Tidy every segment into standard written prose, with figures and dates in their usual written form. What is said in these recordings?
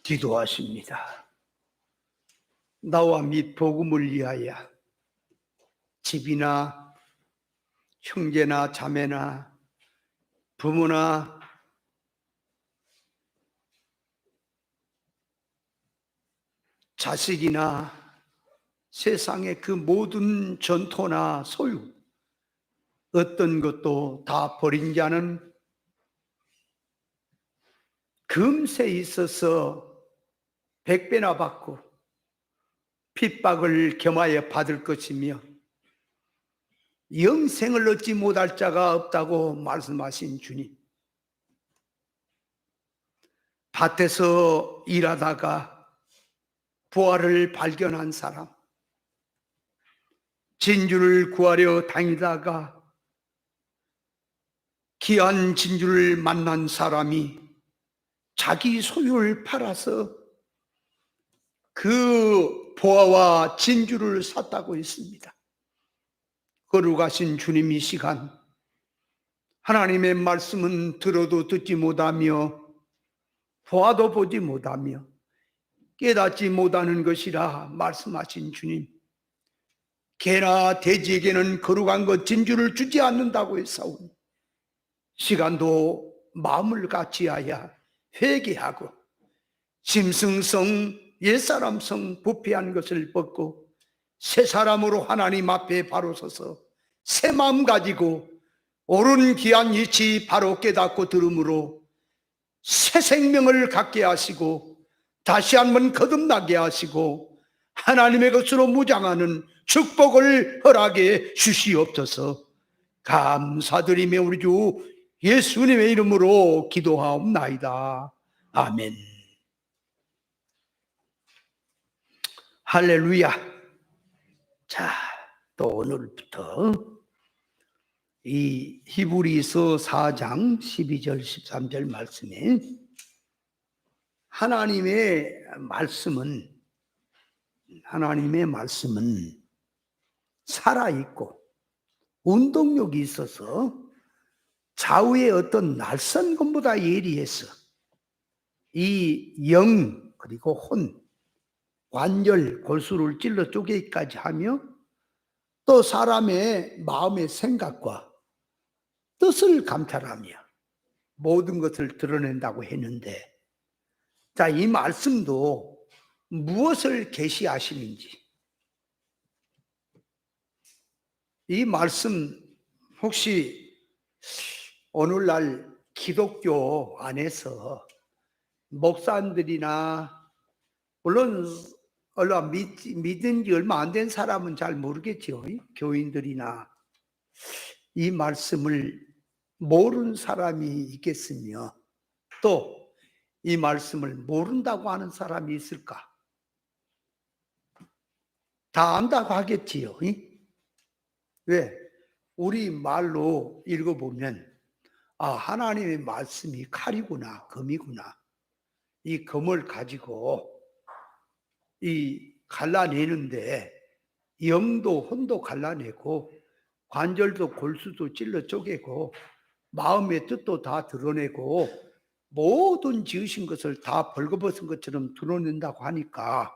기도하십니다. 나와 및 복음을 위하여 집이나 형제나 자매나 부모나 자식이나 세상의 그 모든 전토나 소유, 어떤 것도 다 버린 자는 금세 있어서 100배나 받고 핍박을 겸하여 받을 것이며 영생을 얻지 못할 자가 없다고 말씀하신 주님, 밭에서 일하다가 부활을 발견한 사람, 진주를 구하려 다니다가 귀한 진주를 만난 사람이 자기 소유를 팔아서 그 보화와 진주를 샀다고 했습니다. 거룩하신 주님, 이 시간 하나님의 말씀은 들어도 듣지 못하며 보아도 보지 못하며 깨닫지 못하는 것이라 말씀하신 주님, 개나 돼지에게는 거룩한 것 진주를 주지 않는다고 했사오니 시간도 마음을 같이하여 회개하고 짐승성 옛사람성 부패한 것을 벗고 새 사람으로 하나님 앞에 바로 서서 새 마음 가지고 옳은 귀한 이치 바로 깨닫고 들음으로 새 생명을 갖게 하시고 다시 한번 거듭나게 하시고 하나님의 것으로 무장하는 축복을 허락해 주시옵소서. 감사드리며 우리 주 예수님의 이름으로 기도하옵나이다. 아멘. 할렐루야. 자, 또 오늘부터 이 히브리서 4장 12절 13절 말씀에 하나님의 말씀은 살아있고 운동력이 있어서 좌우의 어떤 낯선 것보다 예리해서 이 영 그리고 혼, 관절, 골수를 찔러 쪼개기까지 하며 또 사람의 마음의 생각과 뜻을 감찰하며 모든 것을 드러낸다고 했는데, 자, 이 말씀도 무엇을 계시하시는지, 이 말씀 혹시 오늘날 기독교 안에서 목사님들이나 물론 믿은 지 얼마 안 된 사람은 잘 모르겠죠. 교인들이나 이 말씀을 모르는 사람이 있겠으며 또 이 말씀을 모른다고 하는 사람이 있을까? 다 안다고 하겠지요. 왜? 우리 말로 읽어보면 하나님의 말씀이 칼이구나, 검이구나. 이 검을 가지고 이 갈라내는데 영도 혼도 갈라내고 관절도 골수도 찔러 쪼개고 마음의 뜻도 다 드러내고 모든 지으신 것을 다 벌거벗은 것처럼 드러낸다고 하니까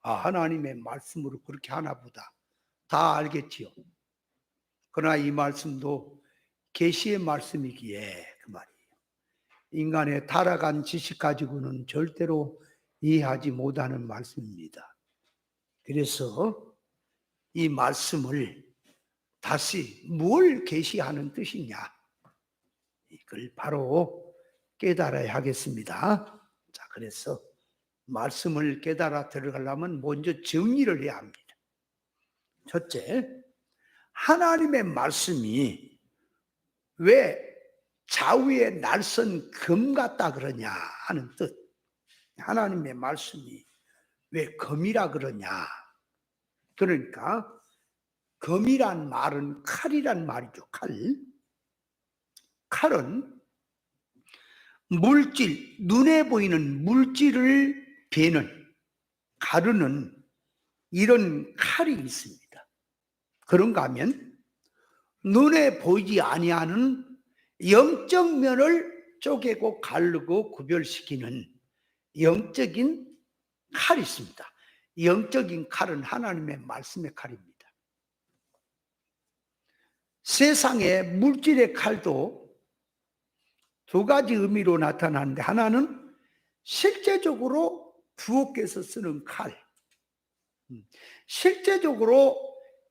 하나님의 말씀으로 그렇게 하나 보다. 다 알겠지요. 그러나 이 말씀도 계시의 말씀이기에 그 말이에요. 인간의 타락한 지식 가지고는 절대로 이해하지 못하는 말씀입니다. 그래서 이 말씀을 다시 뭘 계시하는 뜻이냐, 이걸 바로 깨달아야 하겠습니다. 자, 그래서 말씀을 깨달아 들어가려면 먼저 정리를 해야 합니다. 첫째, 하나님의 말씀이 왜 좌우의 날선 검 같다 그러냐 하는 뜻. 하나님의 말씀이 왜 검이라 그러냐. 그러니까 검이란 말은 칼이란 말이죠. 칼은 물질, 눈에 보이는 물질을 베는, 가르는 이런 칼이 있습니다. 그런가 하면 눈에 보이지 아니하는 영적 면을 쪼개고 가르고 구별시키는 영적인 칼이 있습니다. 영적인 칼은 하나님의 말씀의 칼입니다. 세상의 물질의 칼도 두 가지 의미로 나타나는데, 하나는 실제적으로 부엌에서 쓰는 칼, 실제적으로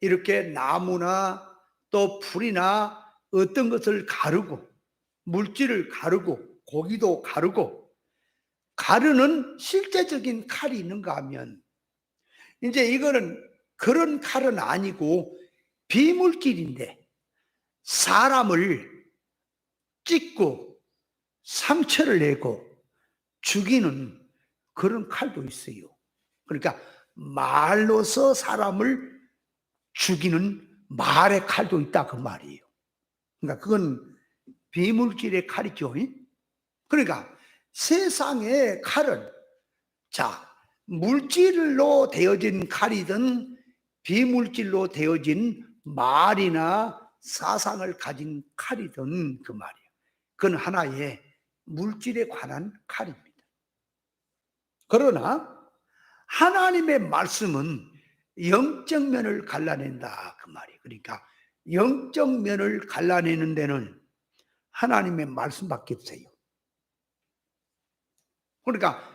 이렇게 나무나 또 풀이나 어떤 것을 가르고, 물질을 가르고, 고기도 가르고, 가르는 실제적인 칼이 있는가 하면, 이제 이거는 그런 칼은 아니고 비물질인데 사람을 찢고 상처를 내고 죽이는 그런 칼도 있어요. 그러니까 말로서 사람을 죽이는 말의 칼도 있다, 그 말이에요. 그러니까 그건 비물질의 칼이죠. 그러니까 세상의 칼은, 자, 물질로 되어진 칼이든 비물질로 되어진 말이나 사상을 가진 칼이든 그 말이에요. 그건 하나의 물질에 관한 칼입니다. 그러나 하나님의 말씀은 영적 면을 갈라낸다, 그 말이에요. 그러니까 영적 면을 갈라내는 데는 하나님의 말씀밖에 없어요. 그러니까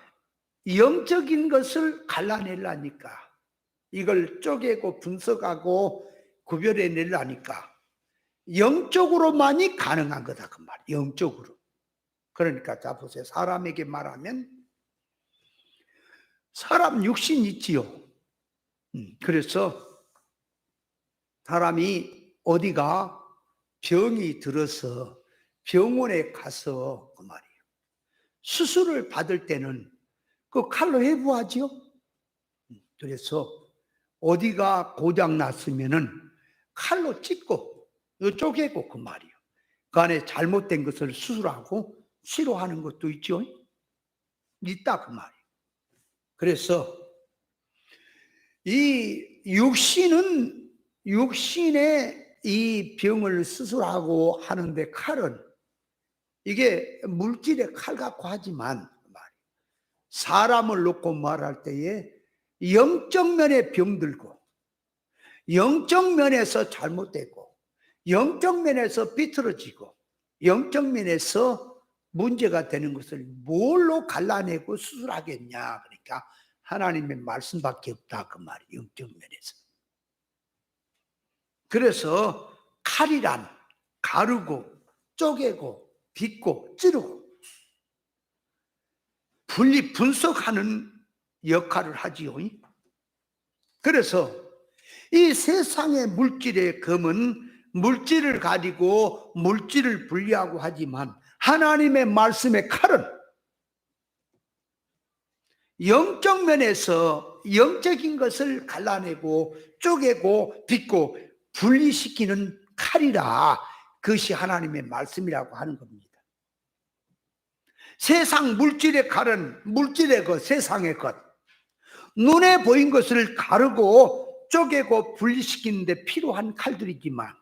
영적인 것을 갈라내려니까, 이걸 쪼개고 분석하고 구별해 내려니까 영적으로만이 가능한 거다, 그 말이에요. 영적으로. 그러니까 자 보세요. 사람에게 말하면 사람 육신이 있지요. 그래서 사람이 어디가 병이 들어서 병원에 가서 그 말이에요, 수술을 받을 때는 그 칼로 해부하지요. 그래서 어디가 고장 났으면은 칼로 찢고 쪼개고 그 말이에요. 그 안에 잘못된 것을 수술하고 치료하는 것도 있죠. 있다, 그 말이에요. 그래서 이 육신의 이 병을 수술하고 하는데 칼은 이게 물질의 칼 같고 하지만 사람을 놓고 말할 때에 영적 면에 병들고, 영적 면에서 잘못되고, 영적 면에서 비틀어지고, 영적 면에서 문제가 되는 것을 뭘로 갈라내고 수술하겠냐. 그러니까 하나님의 말씀밖에 없다, 그 말이에요. 영적 면에서. 그래서 칼이란 가르고 쪼개고 빗고 찌르고 분리 분석하는 역할을 하지요. 그래서 이 세상의 물질의 검은 물질을 가지고 물질을 분리하고 하지만, 하나님의 말씀의 칼은 영적 면에서 영적인 것을 갈라내고 쪼개고 빗고 분리시키는 칼이라, 그것이 하나님의 말씀이라고 하는 겁니다. 세상 물질의 칼은 물질의 것, 세상의 것, 눈에 보인 것을 가르고 쪼개고 분리시키는 데 필요한 칼들이지만,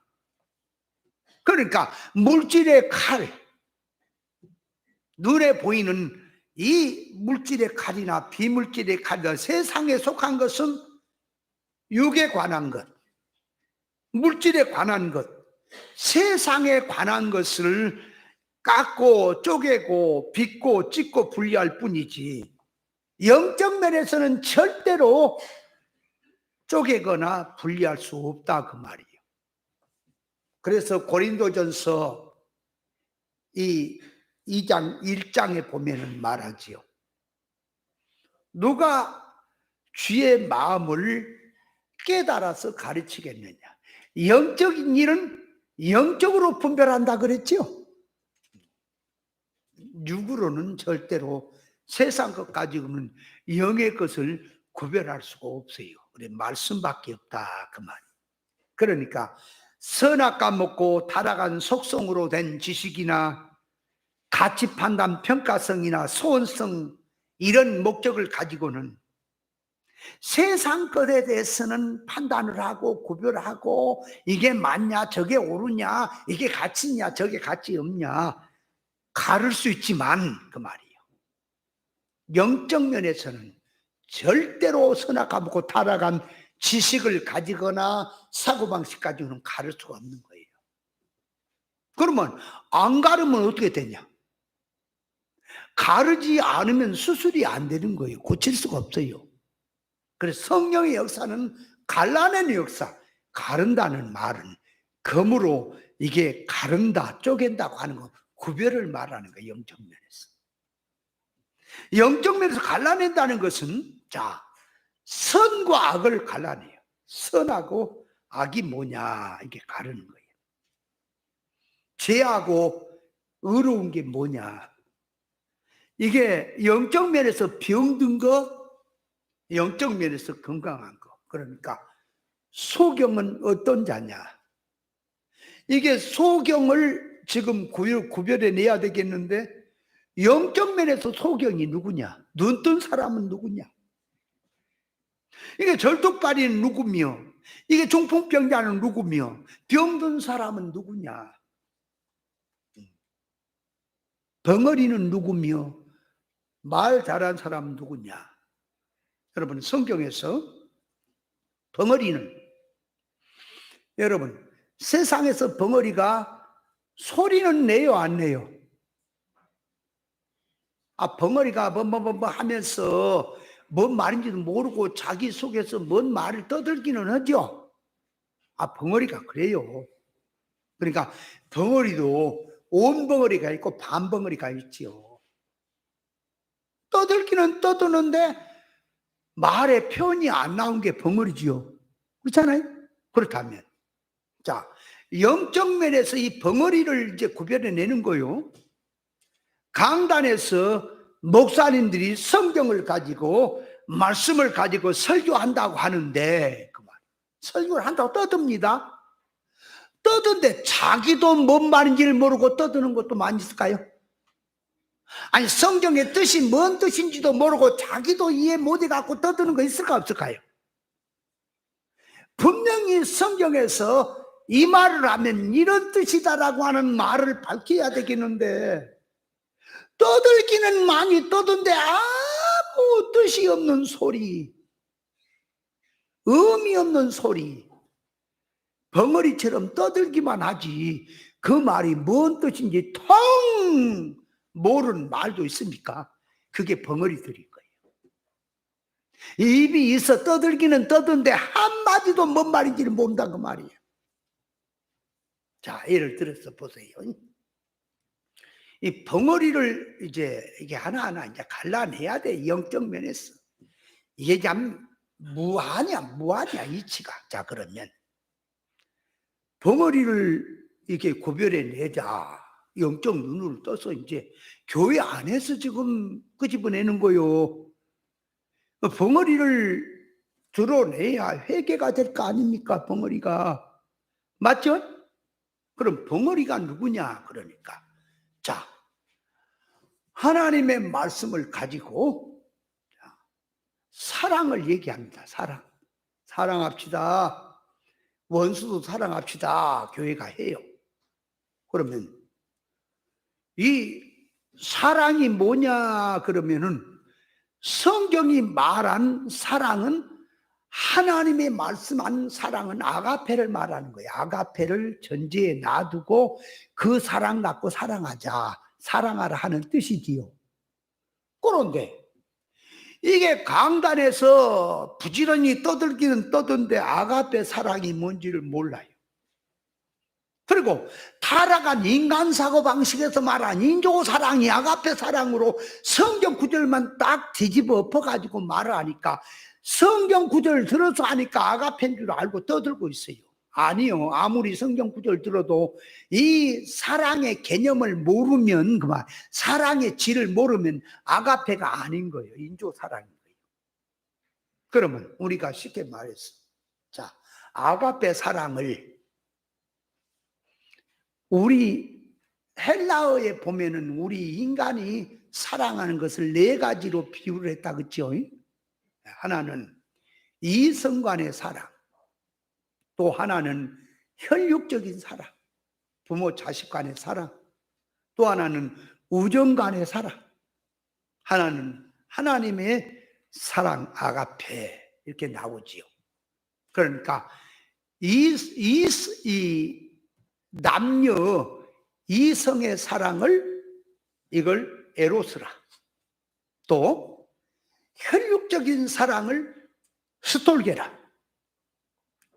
그러니까 물질의 칼, 눈에 보이는 이 물질의 칼이나 비물질의 칼이나 세상에 속한 것은 육에 관한 것, 물질에 관한 것, 세상에 관한 것을 깎고 쪼개고 빗고 찢고 분리할 뿐이지, 영적 면에서는 절대로 쪼개거나 분리할 수 없다, 그 말이에요. 그래서 고린도전서 이 2장 1장에 보면은 말하지요. 누가 주의 마음을 깨달아서 가르치겠느냐. 영적인 일은 영적으로 분별한다 그랬죠. 육으로는 절대로 세상 것 가지고는 영의 것을 구별할 수가 없어요. 그래, 말씀밖에 없다, 그 말이에요. 그러니까 선악 까먹고 타락한 속성으로 된 지식이나 가치 판단 평가성이나 소원성, 이런 목적을 가지고는 세상 것에 대해서는 판단을 하고 구별하고, 이게 맞냐 저게 옳으냐, 이게 가치냐 저게 가치 없냐 가를 수 있지만 그 말이에요. 영적 면에서는 절대로 선악 까먹고 타락한 지식을 가지거나 사고방식 가지고는 가를 수가 없는 거예요. 그러면 안 가르면 어떻게 되냐? 가르지 않으면 수술이 안 되는 거예요. 고칠 수가 없어요. 그래서 성령의 역사는 갈라내는 역사, 가른다는 말은 검으로 이게 가른다, 쪼갠다고 하는 거, 구별을 말하는 거예요. 영적 면에서. 영적 면에서 갈라낸다는 것은, 자, 선과 악을 갈라내요. 선하고 악이 뭐냐, 이게 가르는 거예요. 죄하고 의로운 게 뭐냐. 이게 영적 면에서 병든 거, 영적 면에서 건강한 거. 그러니까 소경은 어떤 자냐. 이게 소경을 지금 구별해내야 되겠는데, 영적 면에서 소경이 누구냐? 눈 뜬 사람은 누구냐? 이게 절뚝발이는 누구며, 이게 중풍병자는 누구며, 병든 사람은 누구냐? 벙어리는 누구며, 말 잘한 사람은 누구냐? 여러분, 성경에서 벙어리는, 여러분, 세상에서 벙어리가 소리는 내요, 안 내요? 벙어리가 뭐 하면서 뭔 말인지도 모르고 자기 속에서 뭔 말을 떠들기는 하죠. 벙어리가 그래요. 그러니까 벙어리도 온 벙어리가 있고 반 벙어리가 있지요. 떠들기는 떠드는데 말의 표현이 안 나온 게 벙어리지요. 그렇잖아요? 그렇다면, 자, 영적 면에서 이 벙어리를 이제 구별해내는 거요. 강단에서 목사님들이 성경을 가지고 말씀을 가지고 설교한다고 하는데, 그 말, 설교를 한다고 떠듭니다. 떠든데 자기도 뭔 말인지를 모르고 떠드는 것도 많이 있을까요? 아니, 성경의 뜻이 뭔 뜻인지도 모르고 자기도 이해 못해 갖고 떠드는 거 있을까 없을까요? 분명히 성경에서 이 말을 하면 이런 뜻이다라고 하는 말을 밝혀야 되겠는데, 떠들기는 많이 떠든데 아무 뜻이 없는 소리, 의미 없는 소리, 벙어리처럼 떠들기만 하지 그 말이 뭔 뜻인지 통 모르는 말도 있습니까? 그게 벙어리들인 거예요. 입이 있어 떠들기는 떠드는데 한마디도 뭔 말인지를 모른다 그 말이에요. 자, 예를 들어서 보세요. 이 벙어리를 이제 이게 하나하나 이제 갈라내야 돼. 영적 면에서. 이게 참 무하냐 이치가. 자, 그러면 벙어리를 이렇게 구별해내자. 영적 눈을 떠서 이제 교회 안에서 지금 끄집어내는 거요. 벙어리를 드러내야 회개가 될 거 아닙니까? 벙어리가. 맞죠? 그럼 벙어리가 누구냐? 그러니까. 자, 하나님의 말씀을 가지고 사랑을 얘기합니다. 사랑합시다. 원수도 사랑합시다. 교회가 해요. 그러면 이 사랑이 뭐냐 그러면은, 성경이 말한 사랑은, 하나님의 말씀한 사랑은 아가페를 말하는 거예요. 아가페를 전제에 놔두고 그 사랑 갖고 사랑하자, 사랑하라 하는 뜻이지요. 그런데 이게 강단에서 부지런히 떠들기는 떠든데 아가페 사랑이 뭔지를 몰라요. 그리고 타락한 인간 사고방식에서 말한 인조 사랑이 아가페 사랑으로 성경 구절만 딱 뒤집어 엎어가지고 말을 하니까, 성경 구절 들어서 하니까 아가페인 줄 알고 떠들고 있어요. 아니요. 아무리 성경 구절 들어도 이 사랑의 개념을 모르면, 그만 사랑의 질을 모르면 아가페가 아닌 거예요. 인조 사랑인 거예요. 그러면 우리가 쉽게 말해서, 자, 아가페 사랑을 우리 헬라어에 보면은 우리 인간이 사랑하는 것을 네 가지로 비유를 했다 그랬죠. 하나는 이성 간의 사랑, 또 하나는 혈육적인 사랑, 부모 자식 간의 사랑, 또 하나는 우정 간의 사랑, 하나는 하나님의 사랑 아가페 이렇게 나오지요. 그러니까 이 남녀 이성의 사랑을 이걸 에로스라, 또 혈육적인 사랑을 스톨게라,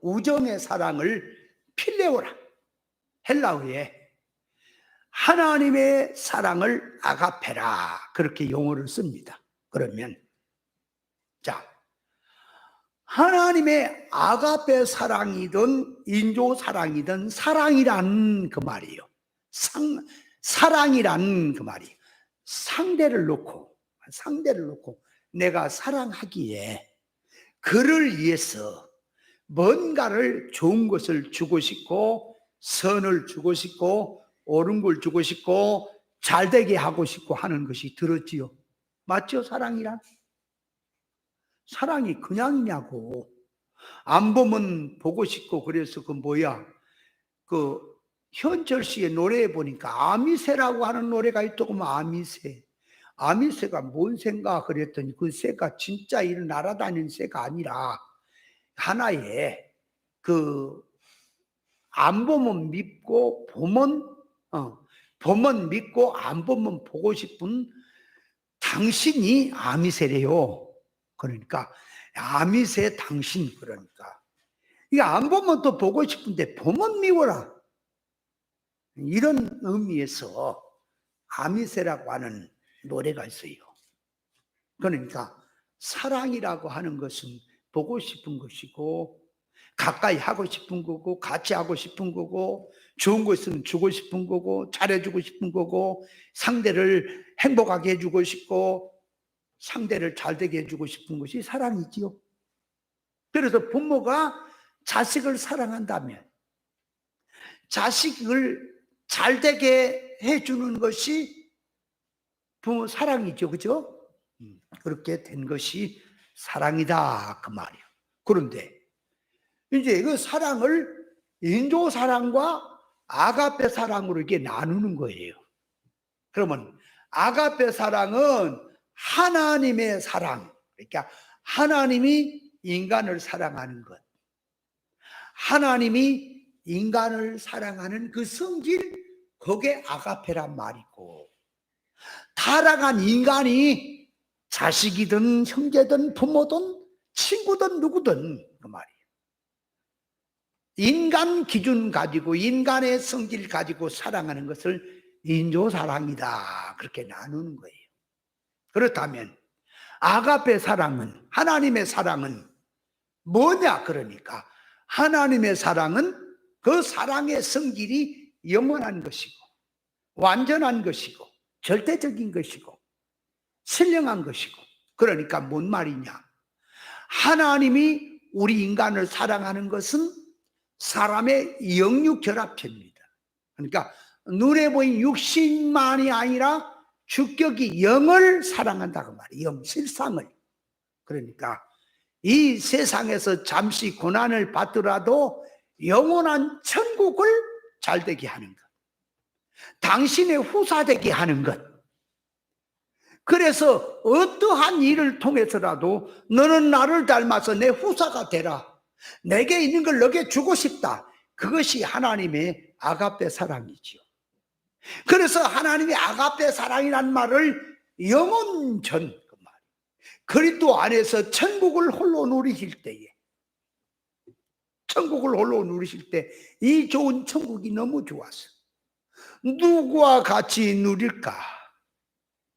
우정의 사랑을 필레오라, 헬라어에 하나님의 사랑을 아가페라 그렇게 용어를 씁니다. 그러면 자, 하나님의 아가페 사랑이든 인조 사랑이든 사랑이란 그 말이에요. 사랑이란 그 말이에요. 상대를 놓고 내가 사랑하기에 그를 위해서 뭔가를 좋은 것을 주고 싶고 선을 주고 싶고 옳은 걸 주고 싶고 잘되게 하고 싶고 하는 것이 들었지요. 맞죠? 사랑이란? 사랑이 그냥이냐고. 안 보면 보고 싶고. 그래서 그 현철 씨의 노래에 보니까 아미새라고 하는 노래가 있더구만. 아미새가 뭔 새인가 그랬더니 그 새가 진짜 이 날아다니는 새가 아니라 하나의 안 보면 믿고 보면 믿고 안 보면 보고 싶은 당신이 아미새래요. 그러니까 아미새 당신, 그러니까 이게 안 보면 또 보고 싶은데 보면 미워라, 이런 의미에서 아미새라고 하는 노래가 있어요. 그러니까 사랑이라고 하는 것은 보고 싶은 것이고 가까이 하고 싶은 거고 같이 하고 싶은 거고 좋은 거 있으면 주고 싶은 거고 잘해주고 싶은 거고 상대를 행복하게 해주고 싶고 상대를 잘되게 해주고 싶은 것이 사랑이지요. 그래서 부모가 자식을 사랑한다면 자식을 잘되게 해주는 것이 부모 사랑이죠. 그죠? 그렇게 된 것이 사랑이다 그 말이에요. 그런데 이제 그 사랑을 인조 사랑과 아가페 사랑으로 이렇게 나누는 거예요. 그러면 아가페 사랑은 하나님의 사랑, 그러니까 하나님이 인간을 사랑하는 것, 하나님이 인간을 사랑하는 그 성질, 그게 아가페란 말이고, 타락한 인간이 자식이든 형제든 부모든 친구든 누구든 그 말이에요. 인간 기준 가지고 인간의 성질 가지고 사랑하는 것을 인조사랑이다 그렇게 나누는 거예요. 그렇다면 아가페 사랑은, 하나님의 사랑은 뭐냐? 그러니까 하나님의 사랑은 그 사랑의 성질이 영원한 것이고 완전한 것이고 절대적인 것이고 신령한 것이고, 그러니까 뭔 말이냐? 하나님이 우리 인간을 사랑하는 것은 사람의 영육 결합체입니다. 그러니까 눈에 보이는 육신만이 아니라 주격이 영을 사랑한다고 말이에요. 영, 실상을. 그러니까 이 세상에서 잠시 고난을 받더라도 영원한 천국을 잘되게 하는 것, 당신의 후사되게 하는 것. 그래서 어떠한 일을 통해서라도 너는 나를 닮아서 내 후사가 되라, 내게 있는 걸 너에게 주고 싶다, 그것이 하나님의 아가페 사랑이지요. 그래서 하나님의 아가페 사랑이란 말을 영원전, 그 말, 그리스도 안에서 천국을 홀로 누리실 때에, 천국을 홀로 누리실 때 이 좋은 천국이 너무 좋았어. 누구와 같이 누릴까?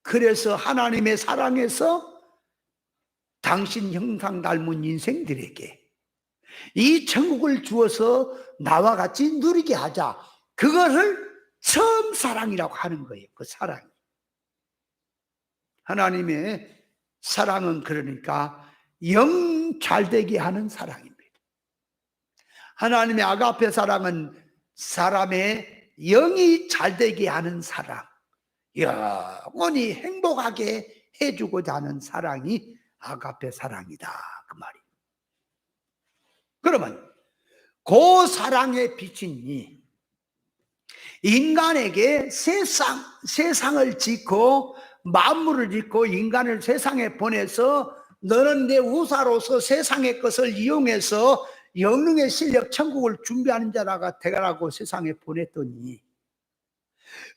그래서 하나님의 사랑에서 당신 형상 닮은 인생들에게 이 천국을 주어서 나와 같이 누리게 하자, 그것을 처음 사랑이라고 하는 거예요. 그 사랑이. 하나님의 사랑은 그러니까 영 잘되게 하는 사랑입니다. 하나님의 아가페 사랑은 사람의 영이 잘되게 하는 사랑, 영원히 행복하게 해주고자 하는 사랑이 아가페 사랑이다 그 말이에요. 그러면 그 사랑의 빛이니 인간에게 세상을 짓고 만물을 짓고 인간을 세상에 보내서 너는 내 우사로서 세상의 것을 이용해서 영능의 실력 천국을 준비하는 자라가 되라고 세상에 보냈더니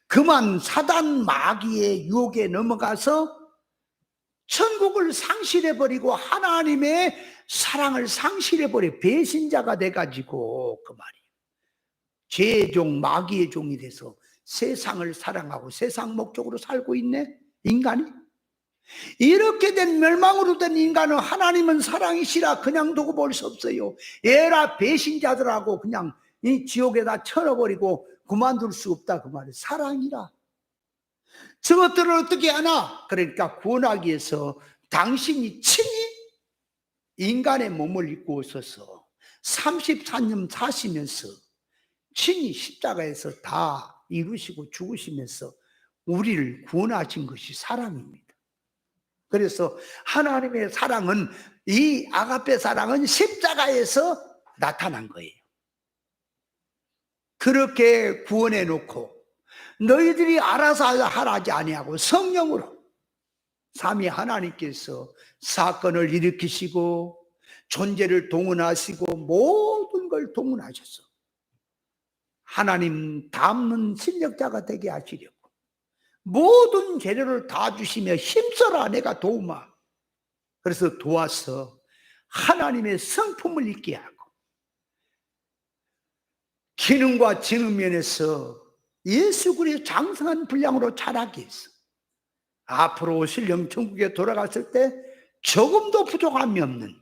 그만 사단 마귀의 유혹에 넘어가서 천국을 상실해버리고 하나님의 사랑을 상실해버려 배신자가 돼가지고 그 말이에요. 죄의 종, 마귀의 종이 돼서 세상을 사랑하고 세상 목적으로 살고 있네 인간이. 이렇게 된 멸망으로 된 인간은 하나님은 사랑이시라 그냥 두고 볼 수 없어요. 에라 배신자들하고 그냥 이 지옥에다 쳐넣어버리고 그만둘 수 없다 그 말이에요. 사랑이라. 저것들을 어떻게 하나? 그러니까 구원하기 위해서 당신이 친히 인간의 몸을 입고 오셔서 34년 사시면서 친히 십자가에서 다 이루시고 죽으시면서 우리를 구원하신 것이 사랑입니다. 그래서 하나님의 사랑은, 이 아가페 사랑은 십자가에서 나타난 거예요. 그렇게 구원해 놓고 너희들이 알아서 하라지 아니하고 성령으로 삼위 하나님께서 사건을 일으키시고 존재를 동원하시고 모든 걸 동원하셔서 하나님 닮는 실력자가 되게 하시려고 모든 재료를 다 주시며 힘써라 내가 도우마. 그래서 도와서 하나님의 성품을 있게 하고 기능과 지능 면에서 예수 그리스도의 장성한 분량으로 자라게 해서 앞으로 오실 영천국에 돌아갔을 때 조금도 부족함이 없는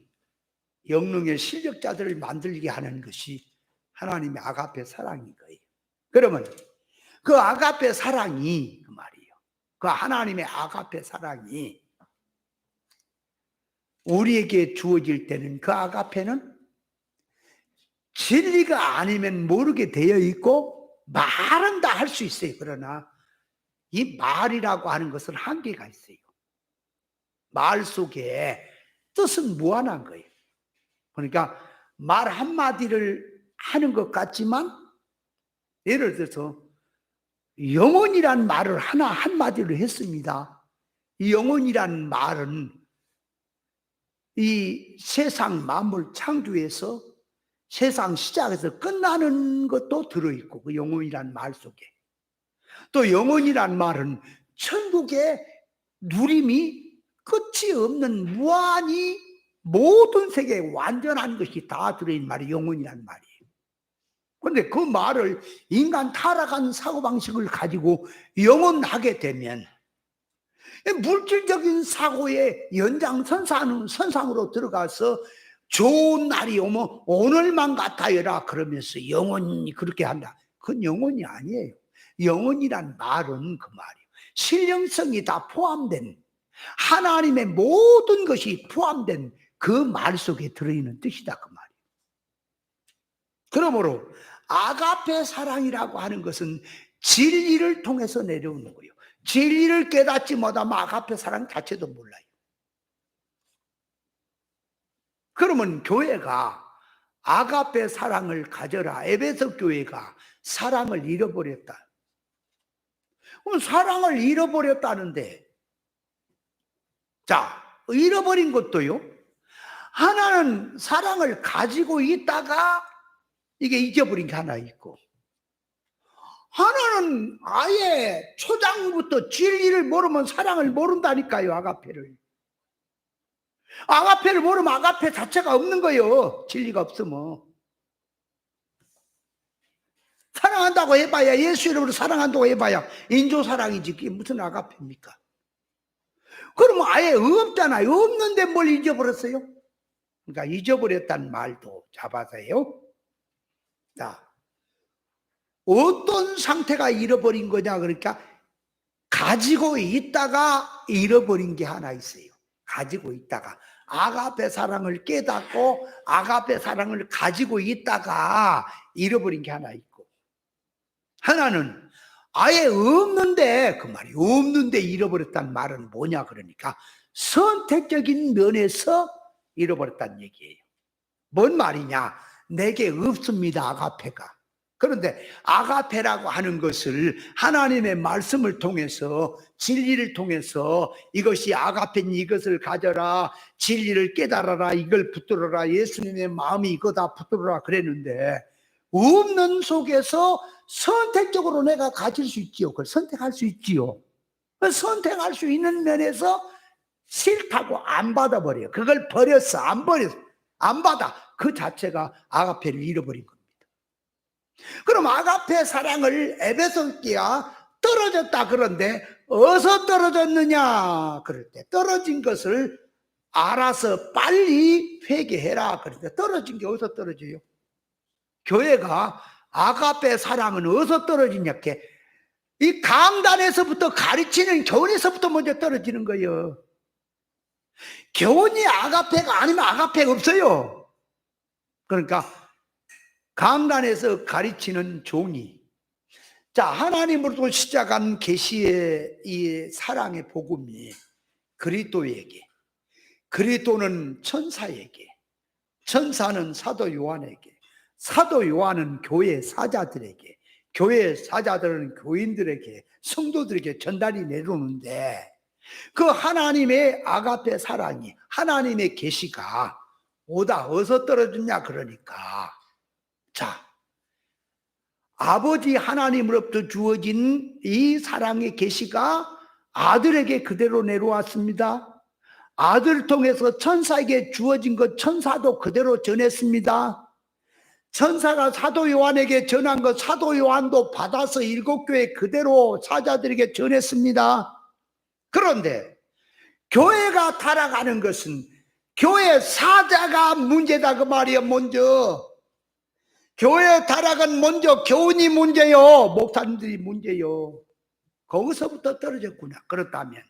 영능의 실력자들을 만들게 하는 것이 하나님의 아가페 사랑인 거예요. 그러면 그 아가페 사랑이 그 말이에요. 그 하나님의 아가페 사랑이 우리에게 주어질 때는 그 아가페는 진리가 아니면 모르게 되어 있고 말은 다 할 수 있어요. 그러나 이 말이라고 하는 것은 한계가 있어요. 말 속에 뜻은 무한한 거예요. 그러니까 말 한마디를 하는 것 같지만 예를 들어서 영혼이란 말을 한마디로 했습니다. 이 영혼이란 말은 이 세상 만물 창조에서 세상 시작에서 끝나는 것도 들어있고 그 영혼이란 말 속에 또 영혼이란 말은 천국의 누림이 끝이 없는 무한히 모든 세계에 완전한 것이 다 들어있는 말이 영혼이란 말이에요. 그런데 그 말을 인간 타락한 사고방식을 가지고 영혼하게 되면 물질적인 사고의 연장선상으로 들어가서 좋은 날이 오면 오늘만 같아요라 그러면서 영혼이 그렇게 한다. 그건 영혼이 아니에요. 영혼이란 말은 그 말이에요. 신령성이 다 포함된 하나님의 모든 것이 포함된 그 말 속에 들어있는 뜻이다 그 말이에요. 그러므로 아가페 사랑이라고 하는 것은 진리를 통해서 내려오는 거예요. 진리를 깨닫지 못하면 아가페 사랑 자체도 몰라요. 그러면 교회가 아가페 사랑을 가져라. 에베소 교회가 사랑을 잃어버렸다. 사랑을 잃어버렸다는데, 자, 잃어버린 것도요. 하나는 사랑을 가지고 있다가 이게 잊어버린 게 하나 있고, 하나는 아예 초장부터 진리를 모르면 사랑을 모른다니까요. 아가페를. 아가페를 모르면 아가페 자체가 없는 거예요. 진리가 없으면. 사랑한다고 해봐야, 예수 이름으로 사랑한다고 해봐야 인조사랑이지 그게 무슨 아가페입니까? 그러면 아예 없잖아요. 없는데 뭘 잊어버렸어요? 그러니까 잊어버렸다는 말도 잡아서요. 자, 어떤 상태가 잃어버린 거냐 그러니까 가지고 있다가 잃어버린 게 하나 있어요. 가지고 있다가 아가페 사랑을 깨닫고 아가페 사랑을 가지고 있다가 잃어버린 게 하나 있고, 하나는 아예 없는데, 그 말이 없는데 잃어버렸다는 말은 뭐냐 그러니까 선택적인 면에서 잃어버렸다는 얘기예요. 뭔 말이냐? 내게 없습니다 아가페가. 그런데 아가페라고 하는 것을 하나님의 말씀을 통해서, 진리를 통해서 이것이 아가페니 이것을 가져라, 진리를 깨달아라, 이걸 붙들어라, 예수님의 마음이 이거다 붙들어라 그랬는데, 없는 속에서 선택적으로 내가 가질 수 있지요. 그걸 선택할 수 있지요. 선택할 수 있는 면에서 싫다고 안 받아버려요. 그걸 버렸어. 안 버렸어. 안 받아. 그 자체가 아가페를 잃어버린 겁니다. 그럼 아가페 사랑을 에베소기야 떨어졌다. 그런데 어디서 떨어졌느냐? 그럴 때 떨어진 것을 알아서 빨리 회개해라. 그럴 때 떨어진 게 어디서 떨어져요? 교회가 아가페 사랑은 어디서 떨어지냐? 이 강단에서부터 가르치는 교훈에서부터 먼저 떨어지는 거예요. 교훈이 아가페가 아니면 아가페가 없어요. 그러니까 강단에서 가르치는 종이, 자, 하나님으로부터 시작한 계시의 이 사랑의 복음이 그리스도에게, 그리스도는 천사에게, 천사는 사도 요한에게, 사도 요한은 교회 사자들에게, 교회 사자들은 교인들에게, 성도들에게 전달이 내려오는데, 그 하나님의 아가페 사랑이, 하나님의 계시가 어디서 떨어졌냐? 그러니까, 자, 아버지 하나님으로부터 주어진 이 사랑의 계시가 아들에게 그대로 내려왔습니다. 아들을 통해서 천사에게 주어진 것 천사도 그대로 전했습니다. 천사가 사도 요한에게 전한 것 사도 요한도 받아서 7교회 그대로 사자들에게 전했습니다. 그런데 교회가 타락하는 것은 교회 사자가 문제다 그 말이에요. 먼저 교회 타락은 먼저 교훈이 문제요, 목사님들이 문제요. 거기서부터 떨어졌구나. 그렇다면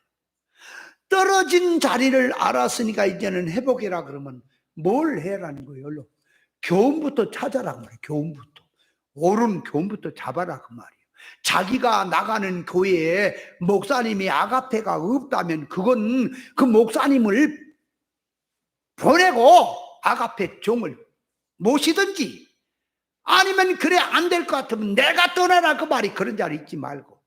떨어진 자리를 알았으니까 이제는 회복해라. 그러면 뭘 해라는 거예요? 교훈부터 찾아라 그 말이에요. 교훈부터, 옳은 교훈부터 잡아라 그 말이에요. 자기가 나가는 교회에 목사님이 아가페가 없다면 그건 그 목사님을 보내고 아가페 종을 모시든지, 아니면 그래 안 될 것 같으면 내가 떠나라 그 말이. 그런 자리 있지 말고,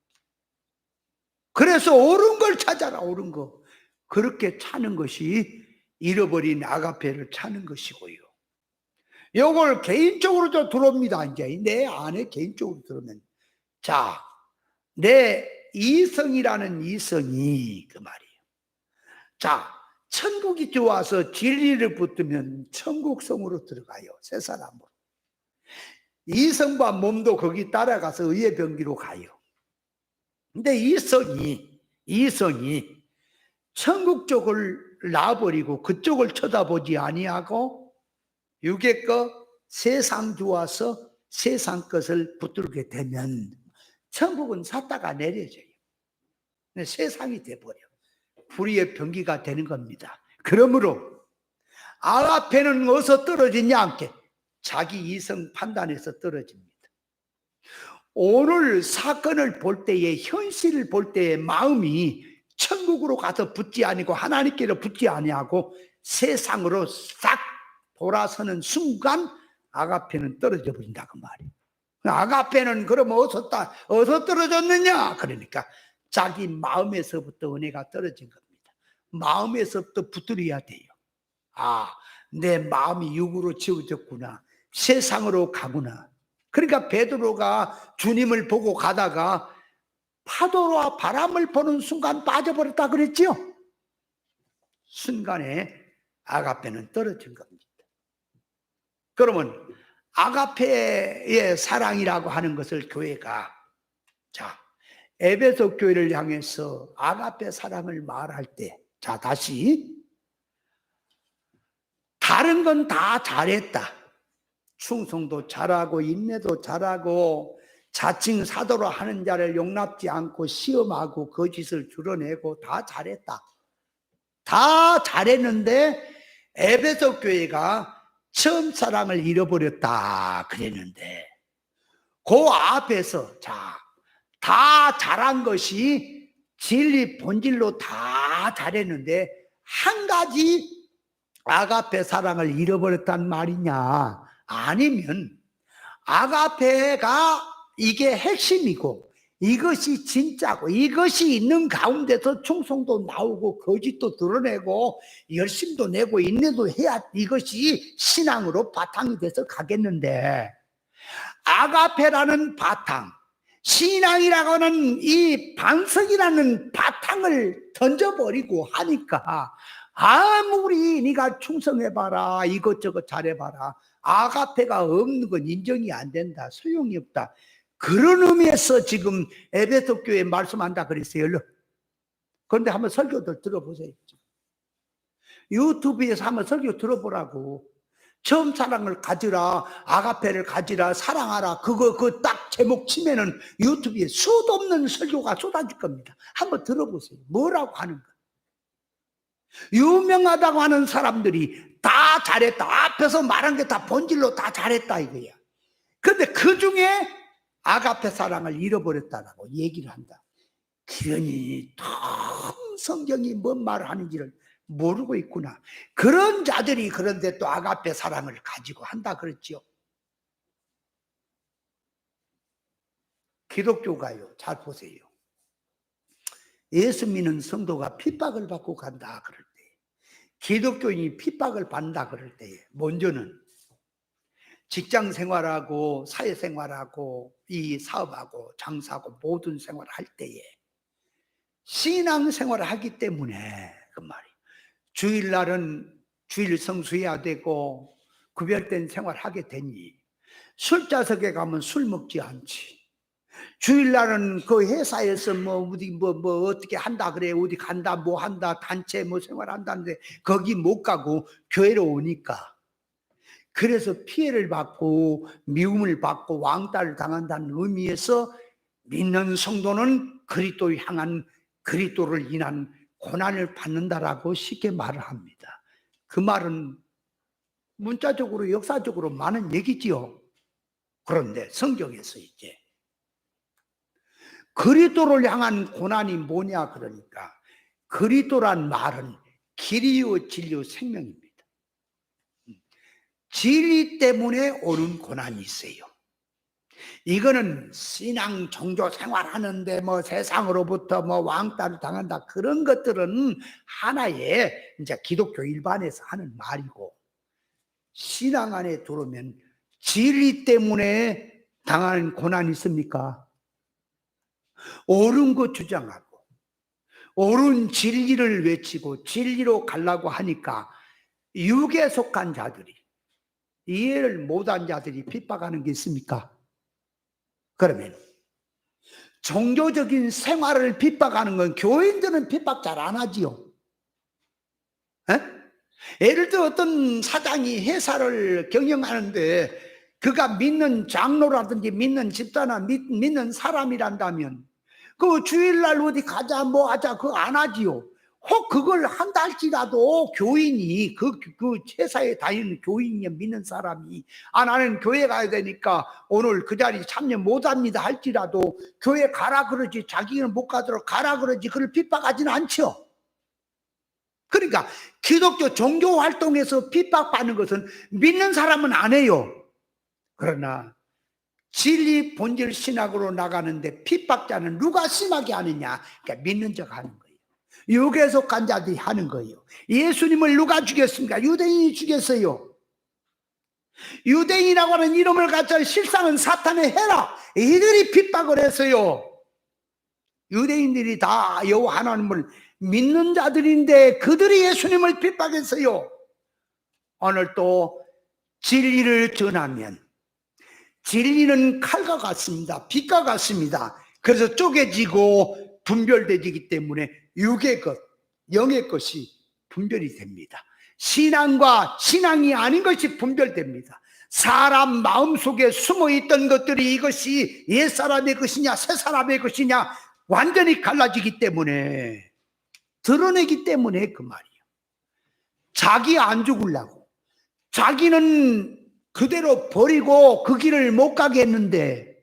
그래서 옳은 걸 찾아라. 옳은 거. 그렇게 찾는 것이 잃어버린 아가페를 찾는 것이고요. 요걸 개인적으로도 들어옵니다. 이제 내 안에 개인적으로 들으면, 자, 내 이성이라는 이성이 그 말이에요. 자, 천국이 좋아서 진리를 붙들면 천국성으로 들어가요. 새 사람으로. 이성과 몸도 거기 따라가서 의의 병기로 가요. 근데 이성이 천국 쪽을 놔버리고 그쪽을 쳐다보지 아니하고 육의 것, 세상 좋아서 세상 것을 붙들게 되면 천국은 샀다가 내려져요. 세상이 돼버려. 불의의 병기가 되는 겁니다. 그러므로 아가페는 어디서 떨어지냐? 함께 자기 이성 판단에서 떨어집니다. 오늘 사건을 볼 때에, 현실을 볼 때의 마음이 천국으로 가서 붙지 아니고 하나님께로 붙지 아니하고 세상으로 싹 돌아서는 순간 아가페는 떨어져 버린다 그 말이에요. 아가페는 그럼 어디서 떨어졌느냐? 그러니까 자기 마음에서부터 은혜가 떨어진 겁니다. 마음에서부터 붙들어야 돼요. 아, 내 마음이 육으로 지어졌구나, 세상으로 가구나. 그러니까 베드로가 주님을 보고 가다가 파도와 바람을 보는 순간 빠져버렸다 그랬죠. 순간에 아가페는 떨어진 겁니다. 그러면 아가페의 사랑이라고 하는 것을 교회가, 자, 에베소 교회를 향해서 아가페 사랑을 말할 때, 자, 다시 다른 건 다 잘했다. 충성도 잘하고 인내도 잘하고 자칭 사도로 하는 자를 용납지 않고 시험하고 거짓을 드러내고 다 잘했다. 다 잘했는데 에베소 교회가 처음 사랑을 잃어버렸다 그랬는데, 그 앞에서 자, 다 잘한 것이 진리 본질로 다 잘했는데 한 가지 아가페 사랑을 잃어버렸단 말이냐? 아니면 아가페가 이게 핵심이고 이것이 진짜고 이것이 있는 가운데서 충성도 나오고 거짓도 드러내고 열심도 내고 인내도 해야 이것이 신앙으로 바탕이 돼서 가겠는데, 아가페라는 바탕, 신앙이라고 하는 이 반석이라는 바탕을 던져버리고 하니까 아무리 네가 충성해봐라 이것저것 잘해봐라 아가페가 없는 건 인정이 안 된다, 소용이 없다. 그런 의미에서 지금 에베소 교회에 말씀한다 그랬어요. 그런데 한번 설교들 들어보세요. 유튜브에서 한번 설교 들어보라고. 처음 사랑을 가지라, 아가페를 가지라, 사랑하라, 그거 딱 제목 치면은 유튜브에 수도 없는 설교가 쏟아질 겁니다. 한번 들어보세요. 뭐라고 하는가. 유명하다고 하는 사람들이 다 잘했다, 앞에서 말한 게 다 본질로 다 잘했다 이거야. 근데 그 중에 아가페 사랑을 잃어버렸다라고 얘기를 한다. 그러니 성경이 뭔 말을 하는지를 모르고 있구나. 그런 자들이 그런데 또 아가페 사랑을 가지고 한다 그랬죠. 기독교가요, 잘 보세요. 예수 믿는 성도가 핍박을 받고 간다 그럴 때, 기독교인이 핍박을 받는다 그럴 때, 먼저는 직장 생활하고 사회생활하고 이 사업하고 장사하고 모든 생활을 할 때에 신앙 생활을 하기 때문에 그 말이에요. 주일날은 주일 성수해야 되고 구별된 생활을 하게 되니 술자석에 가면 술 먹지 않지. 주일날은 그 회사에서 어디 어떻게 한다 그래, 어디 간다 뭐 한다 단체 뭐 생활한다는데 거기 못 가고 교회로 오니까, 그래서 피해를 받고 미움을 받고 왕따를 당한다는 의미에서 믿는 성도는 그리스도를 향한, 그리스도를 인한 고난을 받는다라고 쉽게 말을 합니다. 그 말은 문자적으로 역사적으로 많은 얘기지요. 그런데 성경에서 이제 그리스도를 향한 고난이 뭐냐 그러니까, 그리스도란 말은 길이요 진리요 생명입니다. 진리 때문에 오는 고난이 있어요. 이거는 신앙 종교 생활하는데 뭐 세상으로부터 뭐 왕따를 당한다 그런 것들은 하나의 이제 기독교 일반에서 하는 말이고, 신앙 안에 들어오면 진리 때문에 당하는 고난이 있습니까? 옳은 거 주장하고 옳은 진리를 외치고 진리로 가려고 하니까 육에 속한 자들이, 이해를 못한 자들이 핍박하는 게 있습니까? 그러면 종교적인 생활을 핍박하는 건 교인들은 핍박 잘 안 하지요. 에? 예를 들어 어떤 사장이 회사를 경영하는데 그가 믿는 장로라든지 믿는 집사나 믿는 사람이란다면 그 주일날 어디 가자 뭐 하자 그거 안 하지요. 혹 그걸 한다 할지라도 교인이 그 회사에 다니는 교인이 믿는 사람이 나는 교회 가야 되니까 오늘 그 자리 참여 못합니다 할지라도 교회 가라 그러지, 자기는 못 가도록 가라 그러지, 그걸 핍박하지는 않죠. 그러니까 기독교 종교 활동에서 핍박받는 것은 믿는 사람은 안 해요. 그러나 진리 본질 신학으로 나가는데 핍박자는 누가 심하게 하느냐? 그러니까 믿는 척 하는 거예요. 육에 속한 자들이 하는 거예요. 예수님을 누가 죽였습니까? 유대인이 죽였어요. 유대인이라고 하는 이름을 갖자 실상은 사탄의 해라, 이들이 핍박을 했어요. 유대인들이 다 여호와 하나님을 믿는 자들인데 그들이 예수님을 핍박했어요. 오늘 또 진리를 전하면 진리는 칼과 같습니다. 빛과 같습니다. 그래서 쪼개지고 분별되기 때문에 육의 것, 영의 것이 분별이 됩니다. 신앙과 신앙이 아닌 것이 분별됩니다. 사람 마음속에 숨어있던 것들이 이것이 옛사람의 것이냐 새사람의 것이냐 완전히 갈라지기 때문에, 드러내기 때문에 그 말이에요. 자기 안 죽으려고 자기는 그대로 버리고 그 길을 못 가게 했는데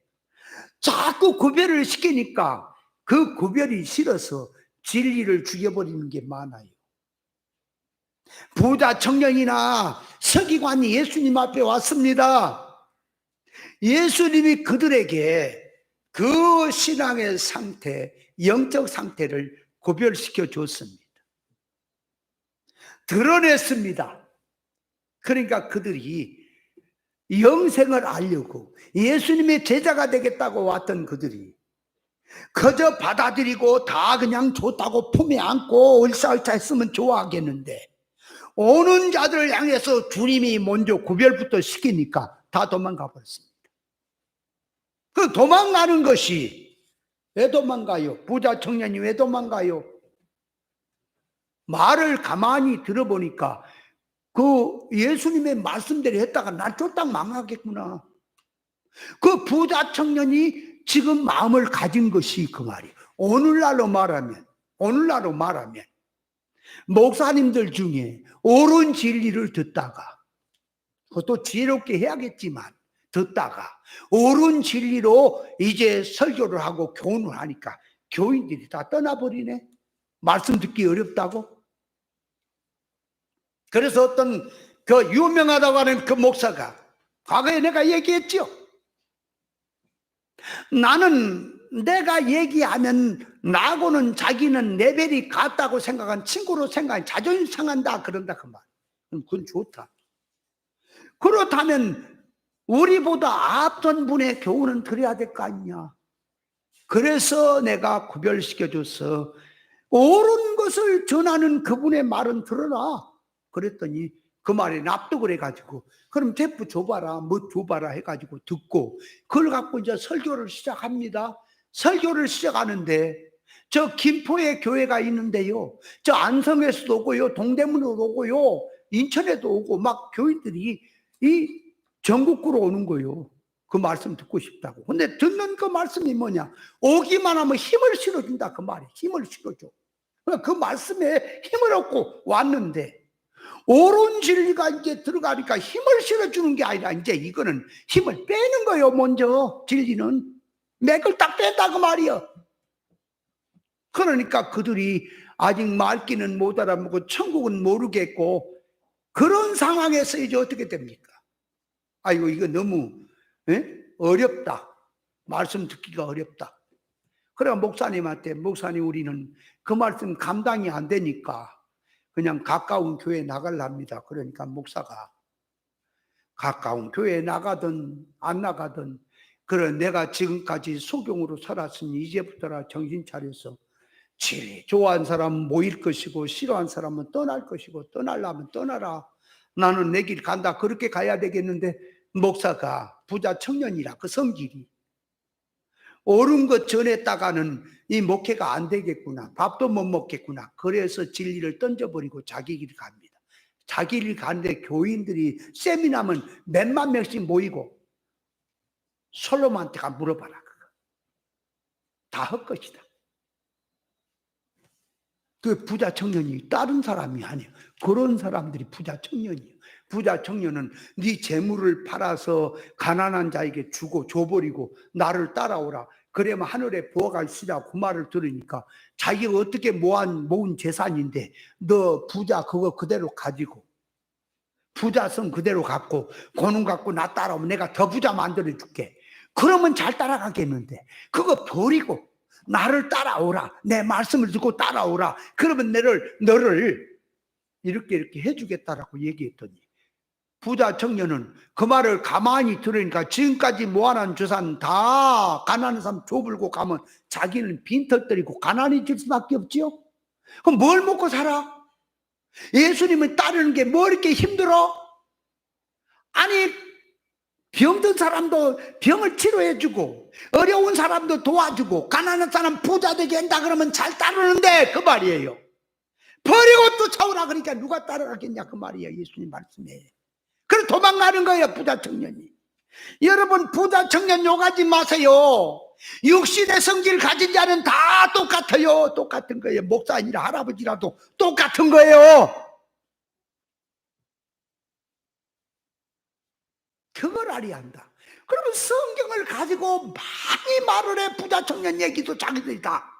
자꾸 구별을 시키니까 그 구별이 싫어서 진리를 죽여버리는 게 많아요. 부자 청년이나 서기관이 예수님 앞에 왔습니다. 예수님이 그들에게 그 신앙의 상태, 영적 상태를 구별시켜 줬습니다. 드러냈습니다. 그러니까 그들이 영생을 알려고 예수님의 제자가 되겠다고 왔던 그들이 그저 받아들이고 다 그냥 좋다고 품에 안고 얼싸얼싸 했으면 좋아하겠는데, 오는 자들을 향해서 주님이 먼저 구별부터 시키니까 다 도망가 버렸습니다. 그 도망가는 것이, 왜 도망가요? 부자 청년이 왜 도망가요? 말을 가만히 들어보니까 그 예수님의 말씀대로 했다가 난 쫄딱 망하겠구나. 그 부자 청년이 지금 마음을 가진 것이 그 말이에요. 오늘날로 말하면 목사님들 중에 옳은 진리를 듣다가, 그것도 지혜롭게 해야겠지만 듣다가 옳은 진리로 이제 설교를 하고 교훈을 하니까 교인들이 다 떠나버리네. 말씀 듣기 어렵다고. 그래서 어떤 그 유명하다고 하는 그 목사가, 과거에 내가 얘기했죠. 나는 내가 얘기하면 나하고는 자기는 레벨이 같다고 생각한 친구로 생각하니 자존심 상한다 그런다 그 말. 그건 좋다. 그렇다면 우리보다 앞선 분의 교훈은 들어야 될 거 아니냐. 그래서 내가 구별시켜줘서 옳은 것을 전하는 그분의 말은 들어라 그랬더니 그 말에 납득을 해가지고, 그럼 대포 줘봐라, 뭐 줘봐라 해가지고 듣고, 그걸 갖고 이제 설교를 시작합니다. 설교를 시작하는데, 저 김포에 교회가 있는데요, 저 안성에서도 오고요, 동대문으로 오고요, 인천에도 오고 막 교인들이 이 전국구로 오는 거예요. 그 말씀 듣고 싶다고. 근데 듣는 그 말씀이 뭐냐, 오기만 하면 힘을 실어준다 그 말이에요. 힘을 실어줘. 그 말씀에 힘을 얻고 왔는데, 옳은 진리가 이제 들어가니까 힘을 실어주는 게 아니라 이제 이거는 힘을 빼는 거예요. 먼저 진리는 맥을 딱 뺀다 그 말이에요. 그러니까 그들이 아직 말귀는 못 알아먹고 천국은 모르겠고, 그런 상황에서 이제 어떻게 됩니까? 아이고 이거 너무 어렵다, 말씀 듣기가 어렵다. 그래 목사님한테, 목사님 우리는 그 말씀 감당이 안 되니까 그냥 가까운 교회에 나가랍니다. 그러니까 목사가 가까운 교회에 나가든 안 나가든, 그래 내가 지금까지 소경으로 살았으니 이제부터라 정신 차려서 진리 좋아하는 사람은 모일 것이고 싫어하는 사람은 떠날 것이고, 떠나려면 떠나라, 나는 내 길 간다, 그렇게 가야 되겠는데, 목사가 부자 청년이라 그 성질이 옳은 것 전했다가는 이 목회가 안 되겠구나, 밥도 못 먹겠구나, 그래서 진리를 던져버리고 자기 길 갑니다. 자기 길 가는데 교인들이 세미나면 몇만 명씩 모이고, 솔로몬한테 가 물어봐라, 그거 다 헛것이다. 그 부자 청년이 다른 사람이 아니에요. 그런 사람들이 부자 청년이에요. 부자 청년은 네 재물을 팔아서 가난한 자에게 주고 줘버리고 나를 따라오라, 그러면 하늘에 부어가 있으라고 그 말을 들으니까, 자기가 어떻게 모은 재산인데 너 부자 그거 그대로 가지고, 부자성 그대로 갖고 고는 갖고 나 따라오면 내가 더 부자 만들어 줄게, 그러면 잘 따라가겠는데, 그거 버리고 나를 따라오라, 내 말씀을 듣고 따라오라, 그러면 너를 이렇게 해주겠다라고 얘기했더니, 부자 청년은 그 말을 가만히 들으니까 지금까지 모아놓은 재산 다 가난한 사람 줘불고 가면 자기는 빈털거리고 가난해질 수밖에 없지요. 그럼 뭘 먹고 살아? 예수님을 따르는 게 뭐 이렇게 힘들어? 아니 병든 사람도 병을 치료해주고 어려운 사람도 도와주고 가난한 사람 부자 되게 한다 그러면 잘 따르는데, 그 말이에요. 버리고 쫓아오라 그러니까 누가 따라가겠냐 그 말이에요. 예수님 말씀에. 그래서 도망가는 거예요 부자 청년이. 여러분 부자 청년 욕하지 마세요. 육신의 성질 가진 자는 다 똑같아요. 똑같은 거예요. 목사 아니라 할아버지라도 똑같은 거예요. 그걸 알아야 한다. 그러면 성경을 가지고 많이 말을 해. 부자 청년 얘기도 자기들이 다.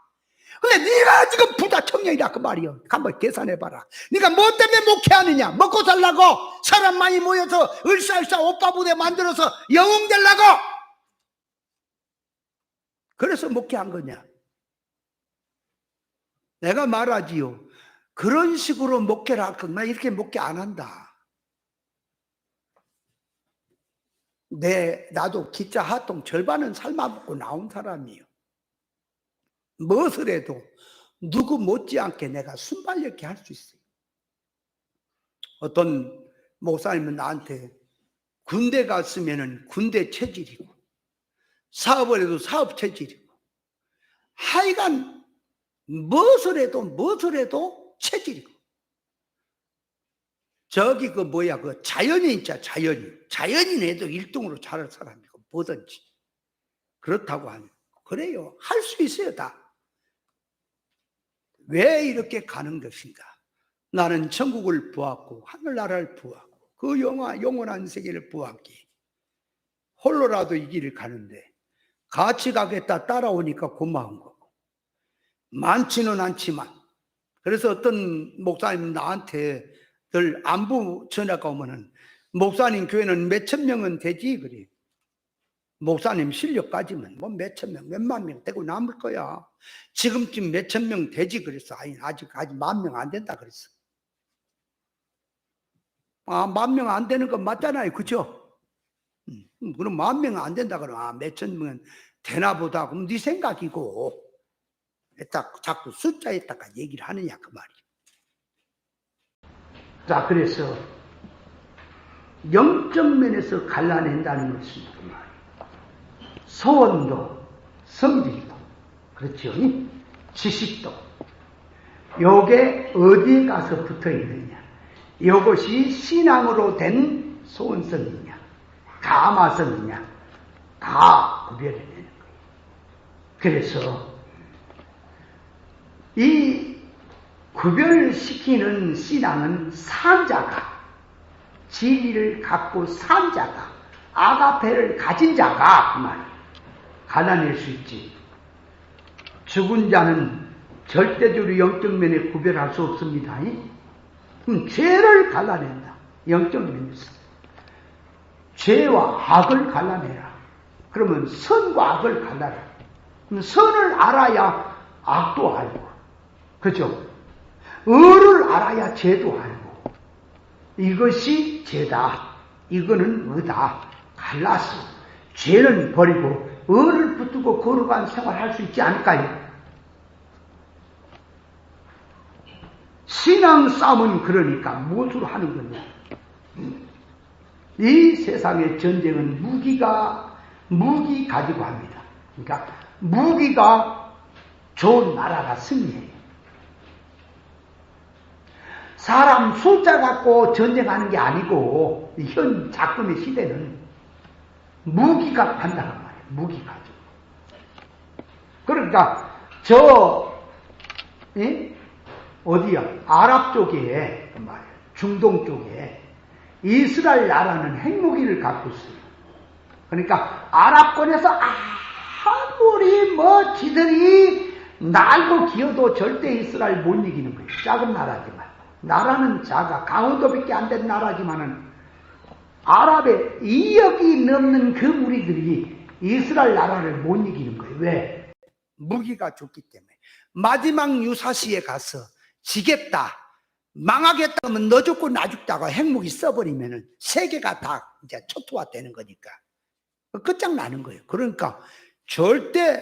근데 네가 지금 부자 청년이라 그 말이요. 한번 계산해봐라. 네가 뭐 때문에 목회하느냐? 먹고 살라고? 사람 많이 모여서 을사을사 오빠 부대 만들어서 영웅 되려고? 그래서 목회한 거냐? 내가 말하지요. 그런 식으로 목회를 할 거면 나 이렇게 목회 안 한다. 나도 기자 하통 절반은 삶아먹고 나온 사람이요. 무엇을 해도 누구 못지않게 내가 순발력있게 할 수 있어요. 어떤 목사님은 나한테 군대 갔으면은 군대 체질이고 사업을 해도 사업 체질이고 하여간 무엇을 해도 체질이고 저기 그 자연인 있자 자연인 해도 1등으로 잘할 사람이고 뭐든지 그렇다고 하면 그래요. 할 수 있어요 다. 왜 이렇게 가는 것인가? 나는 천국을 보았고 하늘나라를 보았고 그 영원한 세계를 보았기에 홀로라도 이 길을 가는데 같이 가겠다 따라오니까 고마운 거고 많지는 않지만 그래서 어떤 목사님 나한테 늘 안부 전화가 오면은 목사님 교회는 몇천 명은 되지 그래. 목사님 실력까지면 뭐 몇천 명, 몇만 명 되고 남을 거야. 지금쯤 몇천 명 되지 그랬어. 아직 10,000명 안 된다 그랬어. 아, 10,000명 안 되는 건 맞잖아요. 그죠? 그럼 10,000명 안 된다 그러면 몇천 명은 되나 보다. 그럼 네 생각이고 자꾸 숫자에다가 얘기를 하느냐 그 말이야. 자, 그래서 영적 면에서 갈라낸다는 것은 그 말이야. 소원도 성질도 그렇죠? 지식도 요게 어디에 가서 붙어 있느냐? 이것이 신앙으로 된 소원성이냐 가마성이냐 다 구별해내는 거예요. 그래서 이 구별시키는 신앙은 산자가 진리를 갖고 산 자가 아가페를 가진 자가 그 말이에요. 갈라낼 수 있지. 죽은 자는 절대적으로 영적 면에 구별할 수 없습니다. 그럼 죄를 갈라낸다. 영적 면에서. 죄와 악을 갈라내라. 그러면 선과 악을 갈라내라. 그럼 선을 알아야 악도 알고. 그죠? 의를 알아야 죄도 알고. 이것이 죄다. 이거는 의다. 갈라서 죄는 버리고 의를 붙들고 거룩한 생활할 수 있지 않을까요? 신앙 싸움은 그러니까 무엇으로 하는 거냐? 이 세상의 전쟁은 무기 가지고 합니다. 그러니까 무기가 좋은 나라가 승리해요. 사람 숫자 갖고 전쟁하는 게 아니고 현 작금의 시대는 무기가 판단한 말이에요. 무기 가지고. 그러니까 어디야? 아랍 쪽에 말이에요. 중동 쪽에 이스라엘 나라는 핵무기를 갖고 있어요. 그러니까 아랍권에서 아무리 지들이 날고 기어도 절대 이스라엘 못 이기는 거예요. 작은 나라지만. 나라는 작아. 강원도밖에 안 된 나라지만은 아랍의 2억이 넘는 그 무리들이 이스라엘 나라를 못 이기는 거예요. 왜? 무기가 좋기 때문에. 마지막 유사시에 가서 지겠다, 망하겠다 하면 너 죽고 나 죽다가 핵무기 써버리면은 세계가 다 이제 초토화되는 거니까 끝장나는 거예요. 그러니까 절대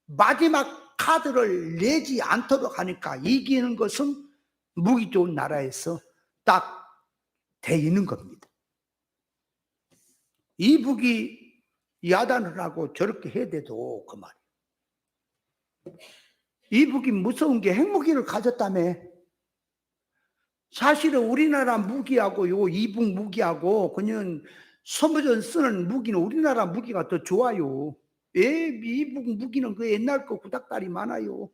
마지막 카드를 내지 않도록 하니까 이기는 것은 무기 좋은 나라에서 딱 돼 있는 겁니다. 이 무기 야단을 하고 저렇게 해야 돼도 그 말이에요. 이 무기 무서운 게 핵무기를 가졌다며. 사실은 우리나라 무기하고 요 이북 무기하고 그냥 소모전 쓰는 무기는 우리나라 무기가 더 좋아요. 왜 이북 무기는 그 옛날 거 구닥다리 많아요.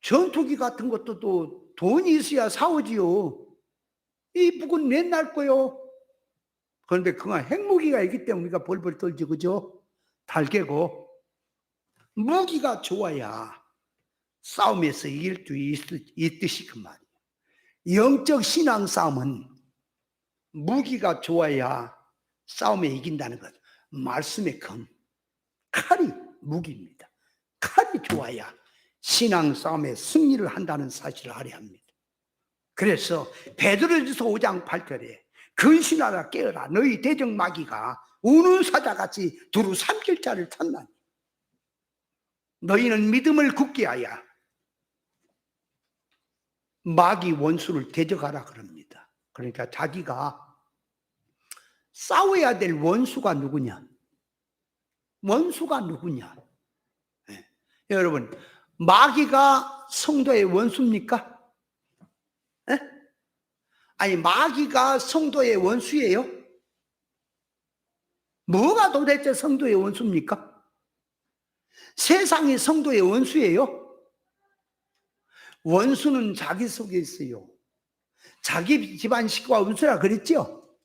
전투기 같은 것도 또 돈이 있어야 사오지요. 이북은 옛날 거요. 그런데 그건 핵무기가 있기 때문에 우리가 벌벌 떨지, 그죠? 달개고. 무기가 좋아야 싸움에서 이길 수 있듯이 그 말이에요. 영적 신앙 싸움은 무기가 좋아야 싸움에 이긴다는 것. 말씀의 검. 칼이 무기입니다. 칼이 좋아야 신앙 싸움에 승리를 한다는 사실을 알아야 합니다. 그래서 베드로전서 5장 8절에 근신하라 깨어라 너희 대적 마귀가 우는 사자같이 두루 삼킬 자를 찾나니 너희는 믿음을 굳게 하여 마귀 원수를 대적하라 그럽니다. 그러니까 자기가 싸워야 될 원수가 누구냐? 원수가 누구냐? 네. 여러분, 마귀가 성도의 원수입니까? 네? 아니, 마귀가 성도의 원수예요? 뭐가 도대체 성도의 원수입니까? 세상이 성도의 원수예요? 원수는 자기 속에 있어요. 자기 집안 식구가 원수라 그랬죠?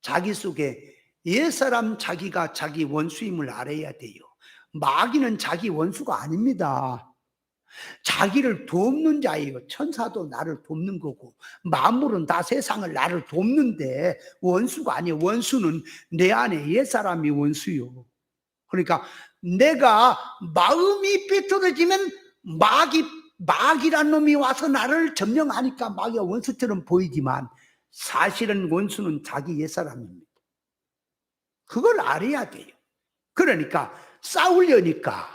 자기 속에 옛사람 자기가 자기 원수임을 알아야 돼요. 마귀는 자기 원수가 아닙니다. 자기를 돕는 자예요. 천사도 나를 돕는 거고 만물은 다 세상을 나를 돕는데 원수가 아니에요. 원수는 내 안에 옛사람이 원수요. 그러니까 내가 마음이 삐뚤어지면 마귀란 놈이 와서 나를 점령하니까 마귀가 원수처럼 보이지만 사실은 원수는 자기 옛사람입니다. 그걸 알아야 돼요. 그러니까 싸우려니까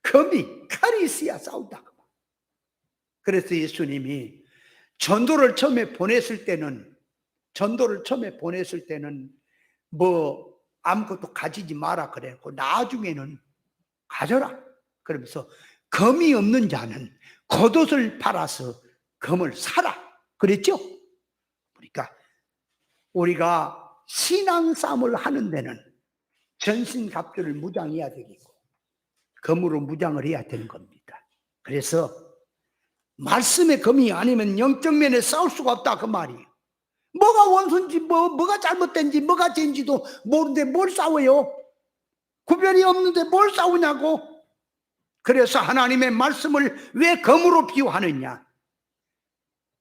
칼이 있어야 싸운다. 그래서 예수님이 전도를 처음에 보냈을 때는 뭐 아무것도 가지지 마라 그랬고 나중에는 가져라 그러면서 검이 없는 자는 겉옷을 팔아서 검을 사라 그랬죠. 그러니까 우리가 신앙 싸움을 하는 데는 전신갑주를 무장해야 되겠고 검으로 무장을 해야 되는 겁니다. 그래서 말씀의 검이 아니면 영적 면에 싸울 수가 없다 그 말이에요. 뭐가 원수인지 뭐가 잘못된지 뭐가 죄인지도 모르는데 뭘 싸워요? 구별이 없는데 뭘 싸우냐고. 그래서 하나님의 말씀을 왜 검으로 비유하느냐?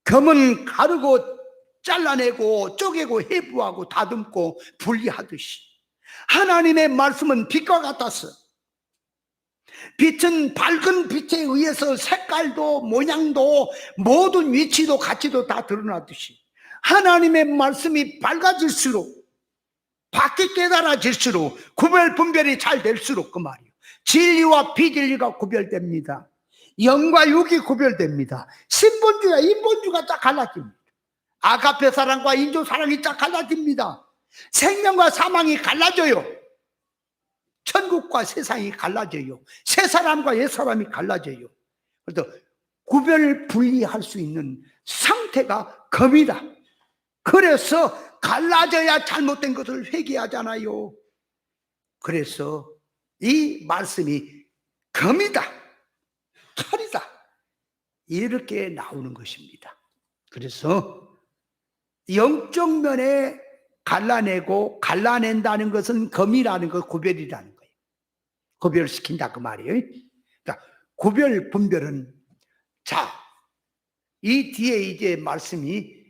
검은 가르고 잘라내고 쪼개고 해부하고 다듬고 분리하듯이 하나님의 말씀은 빛과 같아서 빛은 밝은 빛에 의해서 색깔도 모양도 모든 위치도 가치도 다 드러나듯이 하나님의 말씀이 밝아질수록 밖에 깨달아질수록 구별 분별이 잘 될수록 그 말이에요. 진리와 비진리가 구별됩니다. 영과 육이 구별됩니다. 신본주와 인본주가 딱 갈라집니다. 아가페 사랑과 인조 사랑이 딱 갈라집니다. 생명과 사망이 갈라져요. 천국과 세상이 갈라져요. 새 사람과 옛 사람이 갈라져요. 그래서 구별 분리할 수 있는 상태가 검이다. 그래서 갈라져야 잘못된 것을 회개하잖아요. 그래서 이 말씀이 검이다, 칼이다 이렇게 나오는 것입니다. 그래서 영적 면에 갈라내고 갈라낸다는 것은 검이라는 것, 구별이라는 거예요. 구별시킨다 그 말이에요. 그러니까 구별 분별은 이 뒤에 이제 말씀이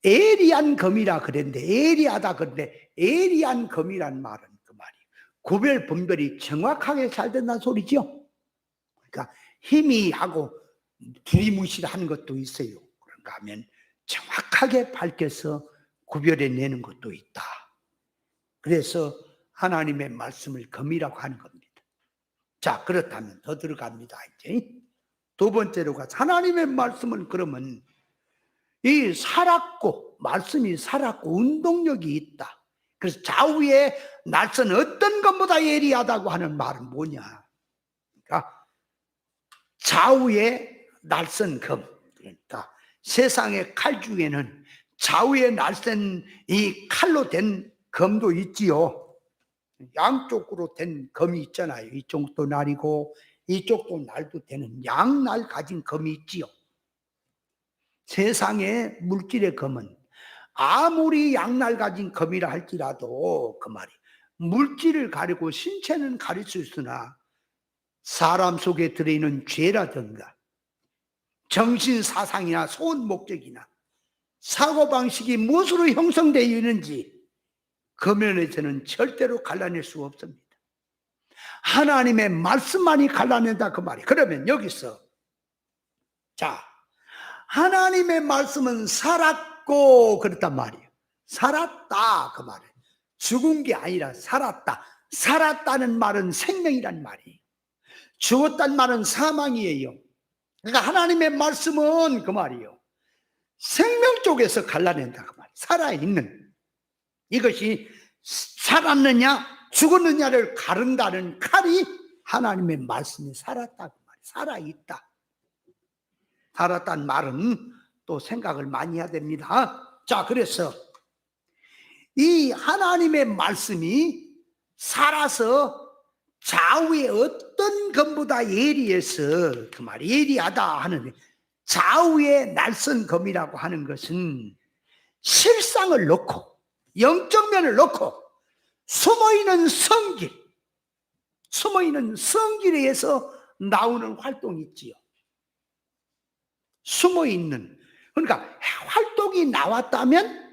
예리한 검이라 그랬는데 예리하다 그랬는데 예리한 검이란 말은 그 말이에요. 구별 분별이 정확하게 잘 된다는 소리죠. 그러니까 희미하고 두리뭉실한 것도 있어요. 그런가 하면 정확하게 밝혀서 구별해내는 것도 있다. 그래서 하나님의 말씀을 검이라고 하는 겁니다. 자, 그렇다면 더 들어갑니다. 이제 두 번째로 가서 하나님의 말씀은 그러면 이 살았고 말씀이 살았고 운동력이 있다. 그래서 좌우의 날선 어떤 것보다 예리하다고 하는 말은 뭐냐? 그러니까 좌우의 날선 검. 그러니까 세상의 칼 중에는 좌우에 날쌘 이 칼로 된 검도 있지요. 양쪽으로 된 검이 있잖아요. 이쪽도 날이고 이쪽도 날도 되는 양날 가진 검이 있지요. 세상의 물질의 검은 아무리 양날 가진 검이라 할지라도 그 말이 물질을 가리고 신체는 가릴 수 있으나 사람 속에 들어있는 죄라든가 정신사상이나 소원 목적이나 사고방식이 무엇으로 형성되어 있는지 그 면에서는 절대로 갈라낼 수 없습니다. 하나님의 말씀만이 갈라낸다 그 말이에요. 그러면 여기서 자, 하나님의 말씀은 살았고 그랬단 말이에요. 살았다 그 말이에요. 죽은 게 아니라 살았다. 살았다는 말은 생명이란 말이에요. 죽었단 말은 사망이에요. 그러니까 하나님의 말씀은 그 말이에요. 생명 쪽에서 갈라낸다 그 말이에요. 살아있는 이것이 살았느냐 죽었느냐를 가른다는 칼이 하나님의 말씀이 살았다 그 말이에요. 살아있다. 살았다는 말은 또 생각을 많이 해야 됩니다. 자, 그래서 이 하나님의 말씀이 살아서 좌우의 어떤 것보다 예리해서 그 말 예리하다 하는 좌우의 날선 검이라고 하는 것은 실상을 놓고 영적 면을 놓고 숨어있는 성길에 의해서 나오는 활동이 있지요. 숨어있는 그러니까 활동이 나왔다면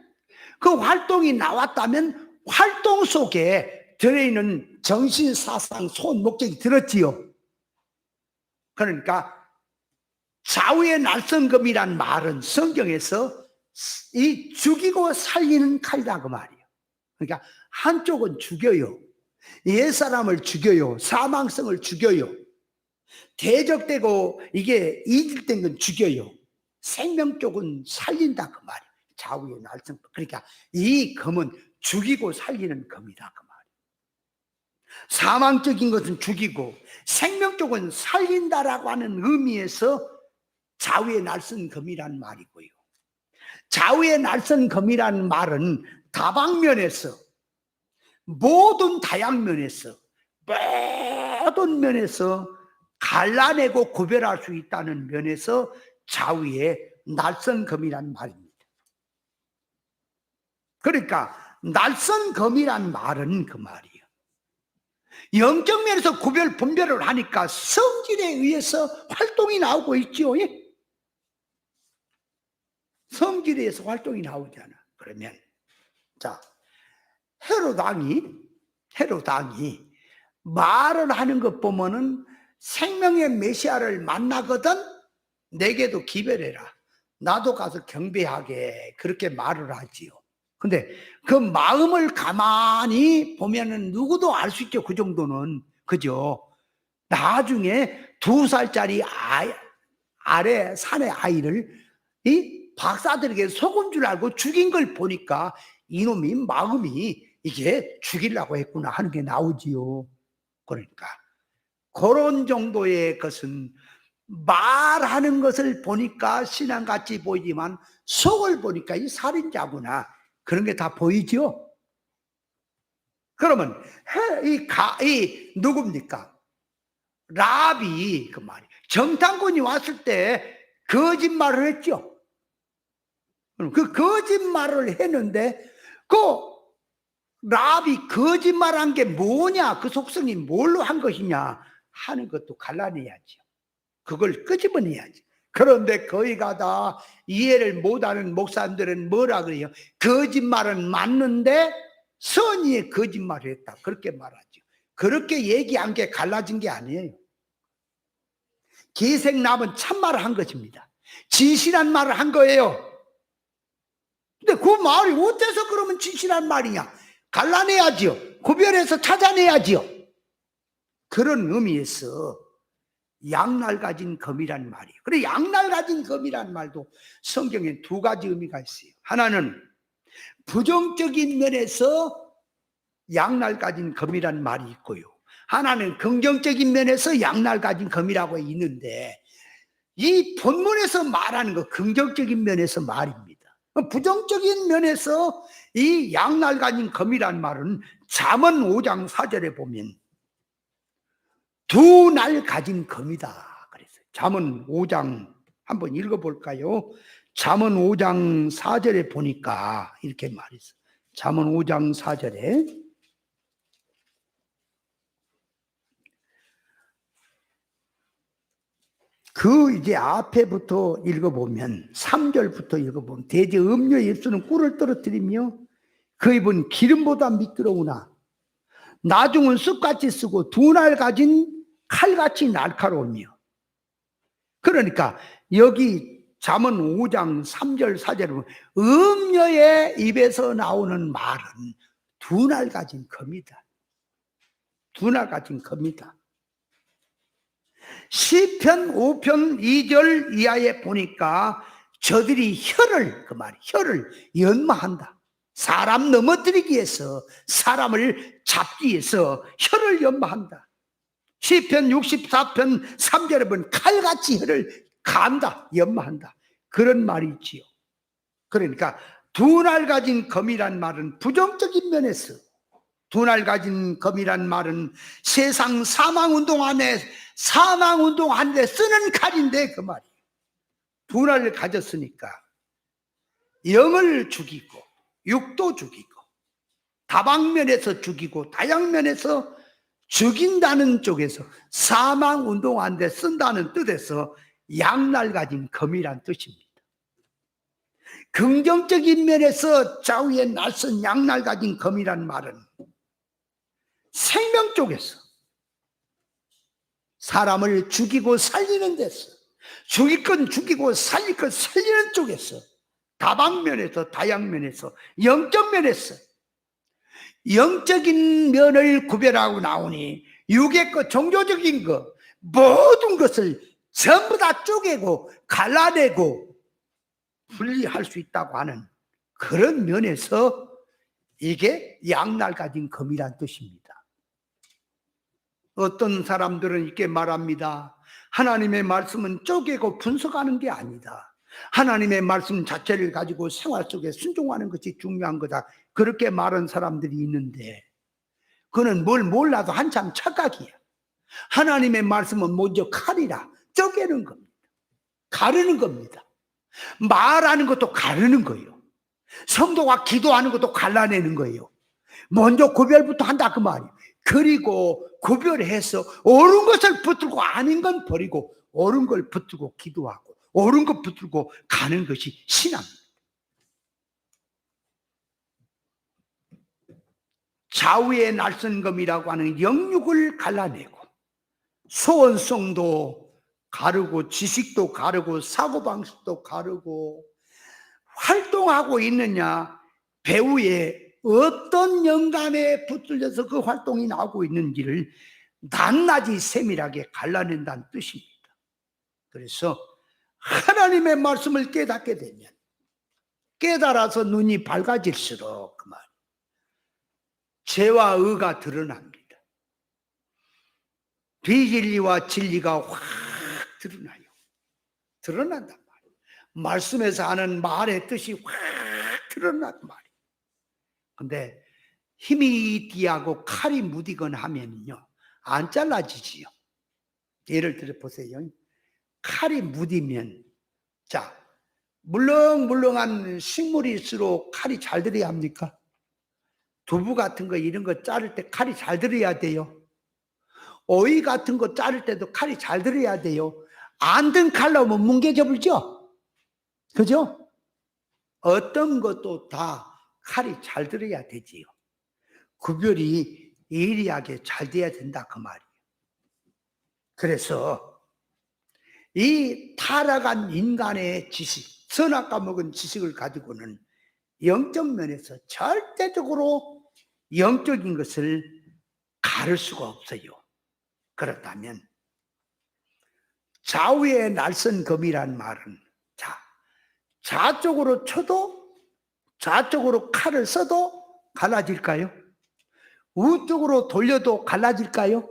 그 활동이 나왔다면 활동 속에 들어있는 정신, 사상, 소원, 목적이 들었지요. 그러니까 좌우의 날선검이란 말은 성경에서 이 죽이고 살리는 칼이다 그 말이에요. 그러니까 한쪽은 죽여요. 옛사람을 죽여요. 사망성을 죽여요. 대적되고 이게 이질된 건 죽여요. 생명 쪽은 살린다 그 말이에요. 좌우의 날선. 그러니까 이 검은 죽이고 살리는 검이다 그 말이에요. 사망적인 것은 죽이고 생명 쪽은 살린다라고 하는 의미에서 좌우의 날선 검이란 말이고요. 좌우의 날선 검이란 말은 다방면에서 모든 다양면에서 모든 면에서 갈라내고 구별할 수 있다는 면에서 좌우의 날선검이란 말입니다. 그러니까 날선검이란 말은 그 말이에요. 영적 면에서 구별 분별을 하니까 성질에 의해서 활동이 나오고 있죠. 성질에 의해서 활동이 나오잖아. 그러면 자, 헤로당이 말을 하는 것 보면은 생명의 메시아를 만나거든 내게도 기별해라. 나도 가서 경배하게 그렇게 말을 하지요. 근데 그 마음을 가만히 보면은 누구도 알 수 있죠. 그 정도는. 그죠? 나중에 2살짜리 아래 산의 아이를 이 박사들에게 속은 줄 알고 죽인 걸 보니까 이놈이 마음이 이게 죽이려고 했구나 하는 게 나오지요. 그러니까 그런 정도의 것은 말하는 것을 보니까 신앙같이 보이지만 속을 보니까 이 살인자구나 그런 게 다 보이죠. 그러면 이 누굽니까? 라비 그 말이 정탐꾼이 왔을 때 거짓말을 했죠. 그 거짓말을 했는데 그 라비 거짓말한 게 뭐냐, 그 속성이 뭘로 한 것이냐 하는 것도 갈라내야죠. 그걸 끄집어내야지. 그런데 거기가 다 이해를 못하는 목사님들은 뭐라 그래요? 거짓말은 맞는데 선의의 거짓말을 했다 그렇게 말하죠. 그렇게 얘기한 게 갈라진 게 아니에요. 기생남은 참말을 한 것입니다. 진실한 말을 한 거예요. 근데 그 말이 어때서 그러면 진실한 말이냐? 갈라내야지요. 구별해서 찾아내야지요. 그런 의미에서 양날 가진 검이란 말이에요. 그래, 양날 가진 검이란 말도 성경에 2가지 의미가 있어요. 하나는 부정적인 면에서 양날 가진 검이란 말이 있고요. 하나는 긍정적인 면에서 양날 가진 검이라고 있는데 이 본문에서 말하는 거 긍정적인 면에서 말입니다. 부정적인 면에서 이 양날 가진 검이란 말은 잠언 5장 4절에 보면 2날 가진 검이다 그랬어요. 잠언 5장 한번 읽어볼까요? 잠언 5장 4절에 보니까 이렇게 말했어요. 잠언 5장 4절에 그 이제 앞에부터 읽어보면 3절부터 읽어보면 대제 음료의 입술은 꿀을 떨어뜨리며 그 입은 기름보다 미끄러우나 나중은 쑥같이 쓰고 둔할 가진 칼같이 날카로우며. 그러니까 여기 잠언 5장 3절 4절에 보면 음녀의 입에서 나오는 말은 둔할 가진 검이다. 둔할 가진 검이다. 시편 5편 2절 이하에 보니까 저들이 혀를, 그 말이 혀를 연마한다. 사람 넘어뜨리기 위해서, 사람을 잡기 위해서 혀를 연마한다. 시편 64편 3절에 보면 칼같이 혀를 간다, 연마한다. 그런 말이 있지요. 그러니까 둔할 가진 검이란 말은 부정적인 면에서, 둔할 가진 검이란 말은 세상 사망운동하는데 쓰는 칼인데 그 말이에요. 둔할을 가졌으니까 영을 죽이고 육도 죽이고 다방면에서 죽이고 다양면에서 죽인다는 쪽에서 사망운동하는데 쓴다는 뜻에서 양날 가진 검이란 뜻입니다. 긍정적인 면에서 좌우에 날선 양날 가진 검이란 말은 생명 쪽에서 사람을 죽이고 살리는 데서, 죽일 건 죽이고 살릴 건 살리는 쪽에서, 다방면에서 다양면에서 영적 면에서 영적인 면을 구별하고 나오니 육의 것, 종교적인 것, 모든 것을 전부 다 쪼개고 갈라내고 분리할 수 있다고 하는 그런 면에서 이게 양날 가진 검이란 뜻입니다. 어떤 사람들은 이렇게 말합니다. 하나님의 말씀은 쪼개고 분석하는 게 아니다. 하나님의 말씀 자체를 가지고 생활 속에 순종하는 것이 중요한 거다. 그렇게 말하는 사람들이 있는데 그는 뭘 몰라도 한참 착각이야. 하나님의 말씀은 먼저 칼이라 쪼개는 겁니다. 가르는 겁니다. 말하는 것도 가르는 거예요. 성도가 기도하는 것도 갈라내는 거예요. 먼저 구별부터 한다 그 말이에요. 그리고 구별해서 옳은 것을 붙들고 아닌 건 버리고 옳은 걸 붙들고 기도하고 옳은 것 붙들고 가는 것이 신앙입니다. 좌우의 날선검이라고 하는 영육을 갈라내고 소원성도 가르고 지식도 가르고 사고방식도 가르고 활동하고 있느냐, 배우의 어떤 영감에 붙들려서 그 활동이 나오고 있는지를 낱낱이 세밀하게 갈라낸다는 뜻입니다. 그래서 하나님의 말씀을 깨닫게 되면 깨달아서 눈이 밝아질수록 그 말, 죄와 의가 드러납니다. 비진리와 진리가 확 드러나요. 드러난단 말이에요. 말씀에서 하는 말의 뜻이 확 드러난단 말이에요. 근데 힘이 뒤하고 칼이 무디거나 하면요 안 잘라지지요. 예를 들어 보세요. 칼이 무디면 자 물렁물렁한 식물일수록 칼이 잘 들어야 합니까? 두부 같은 거 이런 거 자를 때 칼이 잘 들어야 돼요. 오이 같은 거 자를 때도 칼이 잘 들어야 돼요. 안 든 칼로 하면 뭉개져 불죠? 그죠? 어떤 것도 다 칼이 잘 들어야 되지요. 구별이 예리하게 잘 돼야 된다 그 말이에요. 그래서 이 타락한 인간의 지식, 선악과 먹은 지식을 가지고는 영적 면에서 절대적으로 영적인 것을 가를 수가 없어요. 그렇다면 좌우의 날선검이란 말은 좌쪽으로 쳐도 좌쪽으로 칼을 써도 갈라질까요? 우쪽으로 돌려도 갈라질까요?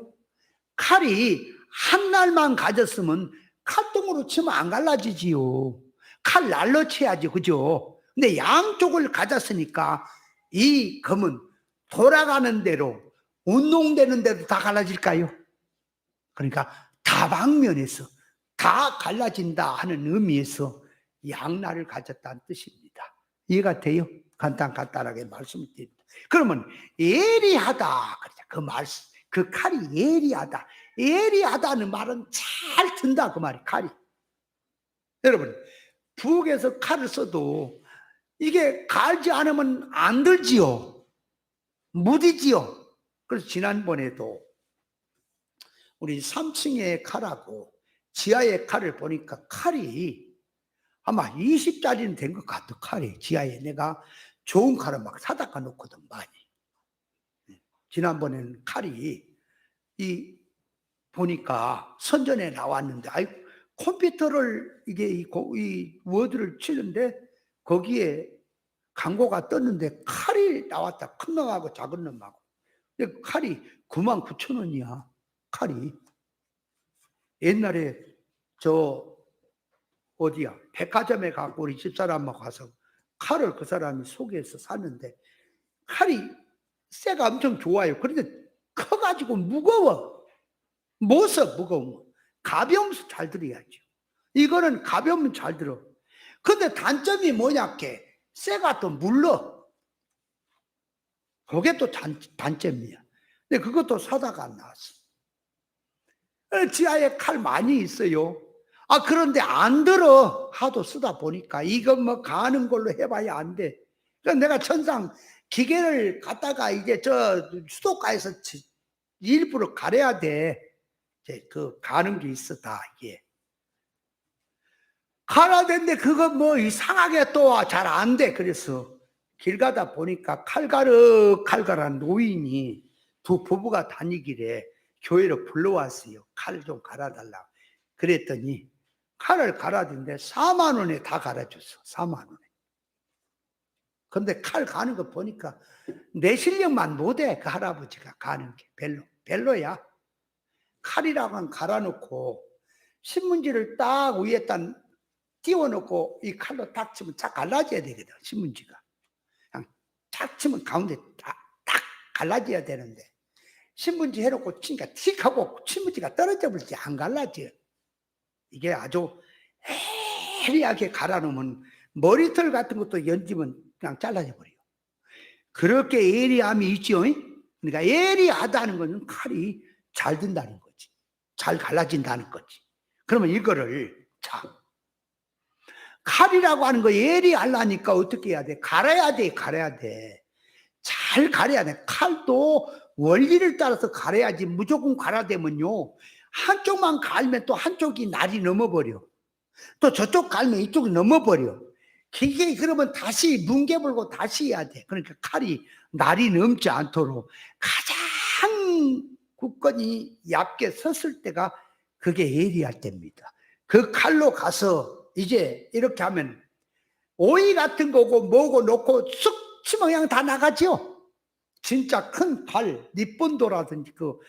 칼이 한 날만 가졌으면 칼등으로 치면 안 갈라지지요. 칼 날로 쳐야지, 그죠? 근데 양쪽을 가졌으니까 이 검은 돌아가는 대로 운동되는 대로 다 갈라질까요? 그러니까 다방면에서 다 갈라진다 하는 의미에서 양날을 가졌다는 뜻입니다. 이해가 돼요? 간단하게 말씀드립니다. 그러면 예리하다, 그 말씀, 그 칼이 예리하다. 예리하다는 말은 잘 든다 그 말이 칼이. 여러분 부엌에서 칼을 써도 이게 갈지 않으면 안 들지요. 무디지요. 그래서 지난번에도 우리 3층의 칼하고 지하의 칼을 보니까 칼이 아마 20짜리는 된 것 같아. 칼이 지하에 내가 좋은 칼을 막 사다가 놓거든 많이. 지난번에는 칼이 이 보니까 선전에 나왔는데, 아이 컴퓨터를 이게 이 워드를 치는데 거기에 광고가 떴는데 칼이 나왔다. 큰 놈하고 작은 놈하고. 근데 칼이 99,000원이야. 칼이. 옛날에 저 어디야 백화점에 가고 우리 집사람하고 가서 칼을 그 사람이 소개해서 샀는데 칼이 쇠가 엄청 좋아요. 그런데 커가지고 무거워. 못 써, 무거우면. 가벼우면서 잘 들어야죠. 이거는 가벼우면 잘 들어. 근데 단점이 뭐냐께 쇠가 또 물러. 그게 또 단점이야. 근데 그것도 사다가 안 나왔어. 지하에 칼 많이 있어요. 그런데 안 들어. 하도 쓰다 보니까 이거 뭐 가는 걸로 해봐야 안 돼. 그래서 내가 천상 기계를 갖다가 이제 저 수도가에서 일부러 가려야 돼. 이제 그 가는 게 있어 다 이게. 가야 되는데 그거 뭐 이상하게 또 잘 안 돼. 그래서 길 가다 보니까 칼가르한 노인이 두 부부가 다니길래 교회로 불러왔어요. 칼 좀 갈아달라고. 그랬더니 칼을 갈아주는데 4만 원에 다 갈아줬어. 4만 원에. 근데 칼 가는 거 보니까 내 실력만 못해. 그 할아버지가 가는 게 별로야. 칼이라고는 갈아놓고 신문지를 딱 위에다 띄워놓고 이 칼로 딱 치면 딱 갈라져야 되거든. 신문지가 그냥 딱 치면 가운데 딱 갈라져야 되는데 신문지 해놓고 치니까 틱 하고 신문지가 떨어져 버리지 안 갈라져. 이게 아주 예리하게 갈아놓으면 머리털 같은 것도 연지면 그냥 잘라져 버려요. 그렇게 예리함이 있죠. 그러니까 예리하다는 것은 칼이 잘 든다는 거지. 잘 갈라진다는 거지. 그러면 이거를 칼이라고 하는 거 예리하려니까 어떻게 해야 돼? 갈아야 돼. 잘 갈아야 돼. 칼도 원리를 따라서 갈아야지 무조건 갈아대면요. 한쪽만 갈면 또 한쪽이 날이 넘어버려. 또 저쪽 갈면 이쪽이 넘어버려. 그게 그러면 다시 뭉개불고 다시 해야 돼. 그러니까 칼이 날이 넘지 않도록 가장 굳건히 얇게 섰을 때가 그게 예리할 때입니다. 그 칼로 가서 이제 이렇게 하면 오이 같은 거고 뭐고 놓고 쑥 치면 그냥 다 나가죠. 진짜 큰 칼, 니본도라든지 그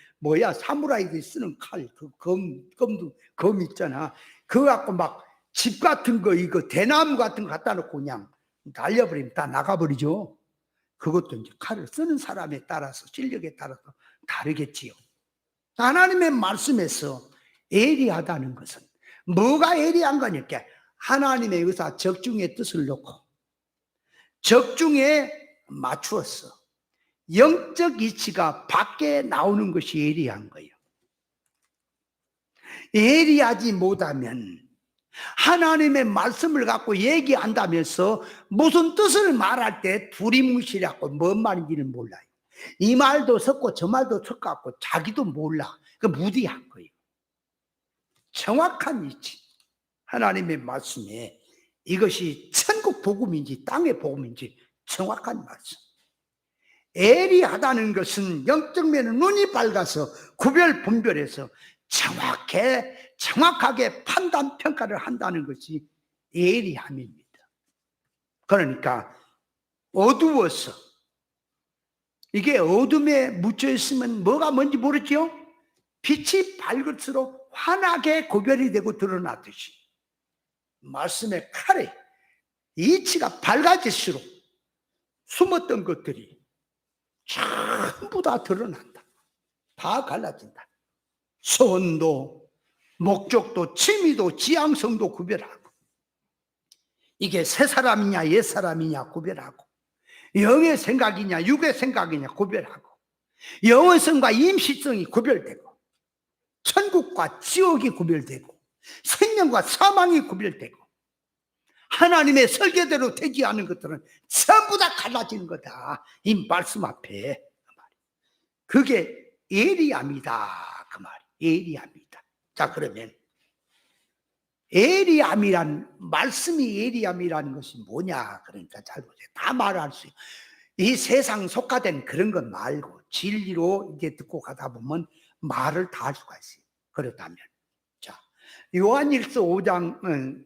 사무라이들이 쓰는 칼, 그 검 있잖아. 그거 갖고 막 집 같은 거 이거 대나무 같은 거 갖다 놓고 그냥 날려버리면 다 나가버리죠. 그것도 이제 칼을 쓰는 사람에 따라서 실력에 따라서 다르겠지요. 하나님의 말씀에서 예리하다는 것은 뭐가 예리한 거니까 하나님의 의사 적중의 뜻을 놓고 적중에 맞추었어. 영적 이치가 밖에 나오는 것이 예리한 거예요. 예리하지 못하면 하나님의 말씀을 갖고 얘기한다면서 무슨 뜻을 말할 때 두리뭉실하고 뭔 말인지는 몰라요. 이 말도 섞고 저 말도 섞어갖고 자기도 몰라. 그 무디한 거예요. 정확한 이치. 하나님의 말씀에 이것이 천국 복음인지 땅의 복음인지 정확한 말씀. 예리하다는 것은 영적 면은 눈이 밝아서 분별해서 정확하게 판단 평가를 한다는 것이 예리함입니다. 그러니까 어두워서 이게 어둠에 묻혀 있으면 뭐가 뭔지 모르죠? 빛이 밝을수록 환하게 구별이 되고 드러나듯이 말씀의 칼에 이치가 밝아질수록 숨었던 것들이 전부 다 드러난다. 다 갈라진다. 소원도 목적도 취미도 지향성도 구별하고 이게 새 사람이냐 옛 사람이냐 구별하고 영의 생각이냐 육의 생각이냐 구별하고 영원성과 임시성이 구별되고 천국과 지옥이 구별되고 생명과 사망이 구별되고 하나님의 설계대로 되지 않은 것들은 전부 다 갈라지는 거다. 이 말씀 앞에 그게 에리암이다 그 말이. 에리암이다. 자, 그러면 에리암이란 말씀이 에리암이라는 것이 뭐냐? 그러니까 잘 보세요. 다 말할 수 있어요. 이 세상 속화된 그런 것 말고 진리로 이제 듣고 가다 보면 말을 다 할 수가 있어요. 그렇다면 자, 요한일서 5장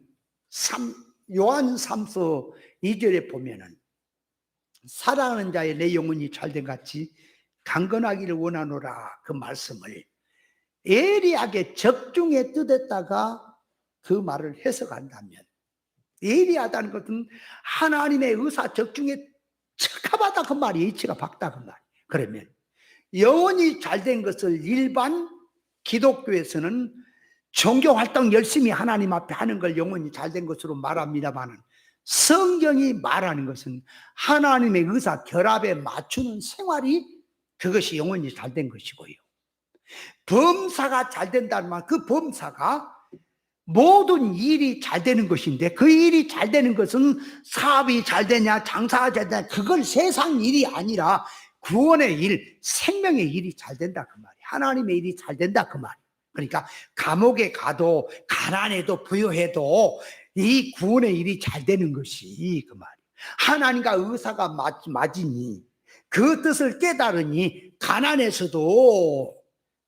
요한 3서 2절에 보면은 사랑하는 자의 내 영혼이 잘된 같이 강건하기를 원하노라 그 말씀을 예리하게 적중에 뜻했다가 그 말을 해석한다면 예리하다는 것은 하나님의 의사 적중에 적합하다 그 말이 이치가 박다 그 말. 그러면 영혼이 잘된 것을 일반 기독교에서는 종교활동 열심히 하나님 앞에 하는 걸 영혼이 잘된 것으로 말합니다만 성경이 말하는 것은 하나님의 의사 결합에 맞추는 생활이 그것이 영혼이 잘된 것이고요. 범사가 잘 된다는 말, 그 범사가 모든 일이 잘 되는 것인데 그 일이 잘 되는 것은 사업이 잘 되냐 장사가 잘 되냐 그걸 세상 일이 아니라 구원의 일, 생명의 일이 잘 된다 그 말이에요. 하나님의 일이 잘 된다 그 말이에요. 그러니까 감옥에 가도 가난해도 부유해도 이 구원의 일이 잘 되는 것이 그 말이에요. 하나님과 의사가 맞으니 그 뜻을 깨달으니 가난에서도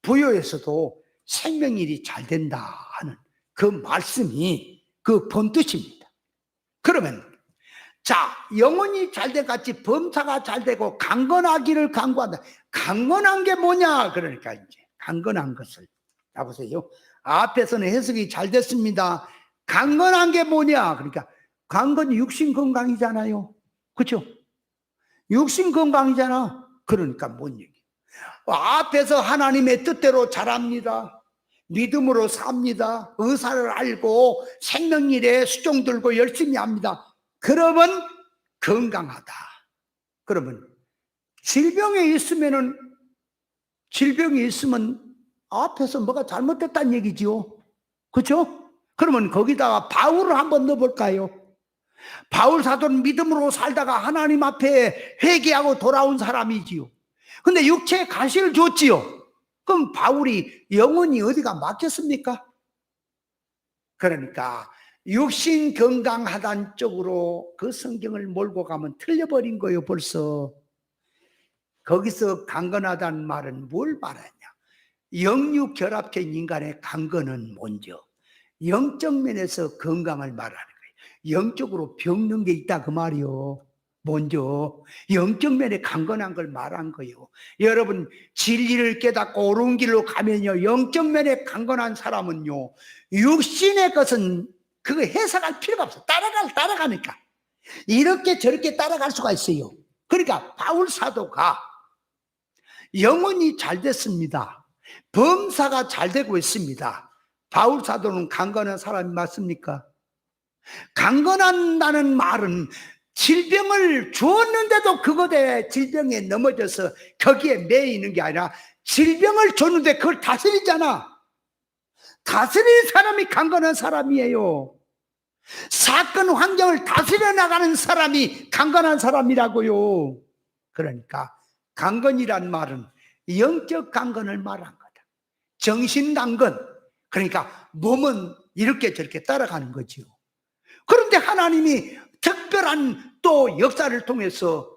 부유에서도 생명일이 잘 된다 하는 그 말씀이 그 본뜻입니다. 그러면 자, 영혼이 잘된 같이 범사가 잘 되고 강건하기를 강구한다. 강건한 게 뭐냐? 그러니까 이제 강건한 것을 자 보세요. 앞에서는 해석이 잘 됐습니다. 강건한 게 뭐냐? 그러니까 강건이 육신 건강이잖아요. 그렇죠? 육신 건강이잖아. 그러니까 뭔 얘기? 앞에서 하나님의 뜻대로 자랍니다. 믿음으로 삽니다. 의사를 알고 생명일에 수종 들고 열심히 합니다. 그러면 건강하다. 그러면 질병이 있으면 앞에서 뭐가 잘못됐다는 얘기지요. 그렇죠? 그러면 거기다가 바울을 한번 넣어볼까요? 바울 사도는 믿음으로 살다가 하나님 앞에 회개하고 돌아온 사람이지요. 근데 육체에 가시를 줬지요. 그럼 바울이 영혼이 어디가 막혔습니까? 그러니까 육신 건강하다는 쪽으로 그 성경을 몰고 가면 틀려버린 거예요. 벌써 거기서 강건하다는 말은 뭘 말하냐? 영육 결합된 인간의 강건은 먼저 영적 면에서 건강을 말하는 거예요. 영적으로 병든 게 있다 그 말이요. 먼저 영적 면에 강건한 걸 말한 거예요. 여러분 진리를 깨닫고 옳은 길로 가면요 영적 면에 강건한 사람은요 육신의 것은 그거 해석할 필요가 없어. 따라가니까 이렇게 저렇게 따라갈 수가 있어요. 그러니까 바울 사도가 영혼이 잘 됐습니다. 범사가 잘 되고 있습니다. 바울 사도는 강건한 사람이 맞습니까? 강건한다는 말은 질병을 주었는데도 그것에 질병에 넘어져서 거기에 매이는 게 아니라 질병을 줬는데 그걸 다스리잖아. 다스리는 사람이 강건한 사람이에요. 사건 환경을 다스려 나가는 사람이 강건한 사람이라고요. 그러니까 강건이란 말은 영적 강건을 말한 거다. 정신 강건, 그러니까 몸은 이렇게 저렇게 따라가는 거지요. 그런데 하나님이 특별한 또 역사를 통해서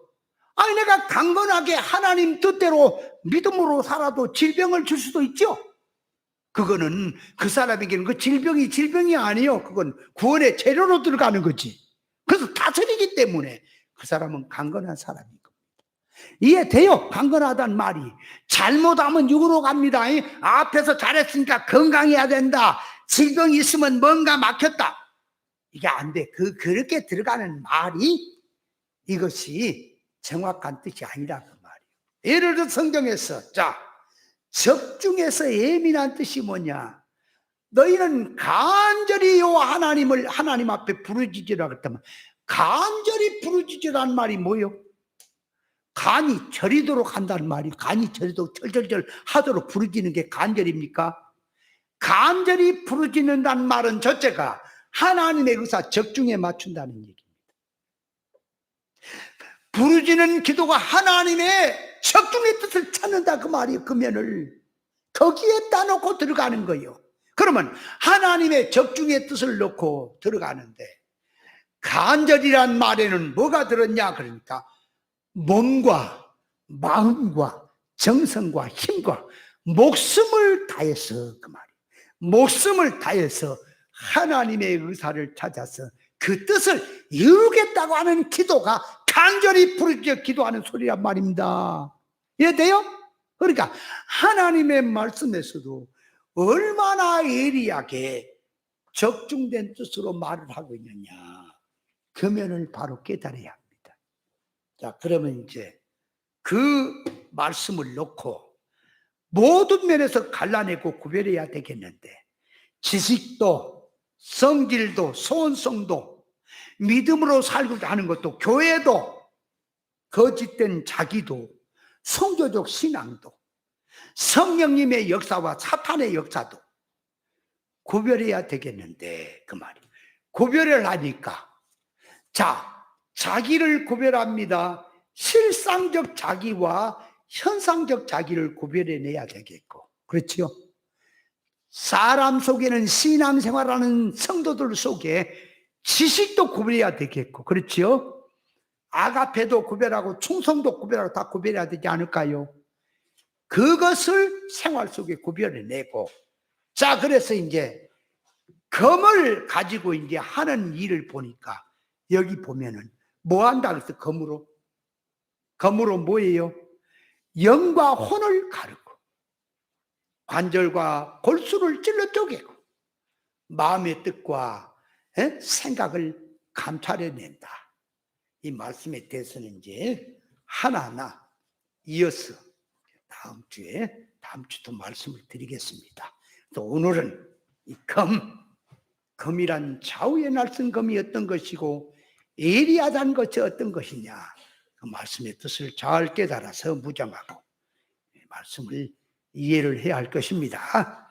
아니 내가 강건하게 하나님 뜻대로 믿음으로 살아도 질병을 줄 수도 있죠. 그거는 그 사람에게는 그 질병이 아니에요. 그건 구원의 재료로 들어가는 거지. 그래서 다스리기 때문에 그 사람은 강건한 사람인 겁니다. 이해돼요? 강건하다는 말이. 잘못하면 육으로 갑니다. 앞에서 잘했으니까 건강해야 된다. 질병이 있으면 뭔가 막혔다. 이게 안 돼. 그렇게 들어가는 말이 이것이 정확한 뜻이 아니라 그 말이에요. 예를 들어 성경에서 자 적중에서 예민한 뜻이 뭐냐? 너희는 간절히 하나님 앞에 부르짖으라 그랬다면 간절히 부르짖으라는 말이 뭐예요? 간이 저리도록 한다는 말이 간이 저리도록 철철철 하도록 부르짖는 게 간절입니까? 간절히 부르짖는다는 말은 첫째가 하나님의 의사 적중에 맞춘다는 얘기입니다. 부르짖는 기도가 하나님의 적중의 뜻을 찾는다 그 말이에요. 금연을 거기에 따놓고 들어가는 거예요. 그러면 하나님의 적중의 뜻을 넣고 들어가는데, 간절이란 말에는 뭐가 들었냐 그러니까 몸과 마음과 정성과 힘과 목숨을 다해서, 그 말이에요. 목숨을 다해서 하나님의 의사를 찾아서 그 뜻을 이루겠다고 하는 기도가 간절히 부르짖어 기도하는 소리란 말입니다. 이해돼요? 그러니까 하나님의 말씀에서도 얼마나 예리하게 적중된 뜻으로 말을 하고 있느냐, 그 면을 바로 깨달아야 합니다. 자, 그러면 이제 그 말씀을 놓고 모든 면에서 갈라내고 구별해야 되겠는데, 지식도 성질도 소원성도 믿음으로 살고자 하는 것도, 교회도 거짓된 자기도 성교적 신앙도 성령님의 역사와 사탄의 역사도 구별해야 되겠는데, 그 말이에요. 구별을 하니까, 자, 자기를 구별합니다. 실상적 자기와 현상적 자기를 구별해내야 되겠고, 그렇지요? 사람 속에는 신앙생활하는 성도들 속에 지식도 구별해야 되겠고, 그렇지요? 아가페도 구별하고 충성도 구별하고 다 구별해야 되지 않을까요? 그것을 생활 속에 구별해내고, 자, 그래서 이제 검을 가지고 이제 하는 일을 보니까, 여기 보면은 뭐 한다 그래서 검으로 뭐예요? 영과 혼을 가르고 관절과 골수를 찔러 쪼개고 마음의 뜻과 생각을 감찰해낸다. 이 말씀에 대해서는 이제 하나하나 이어서 다음 주도 말씀을 드리겠습니다. 또 오늘은 이 검이란 좌우의 날선 검이 어떤 것이고 예리하다는 것이 어떤 것이냐, 그 말씀의 뜻을 잘 깨달아서 무장하고 말씀을 이해를 해야 할 것입니다.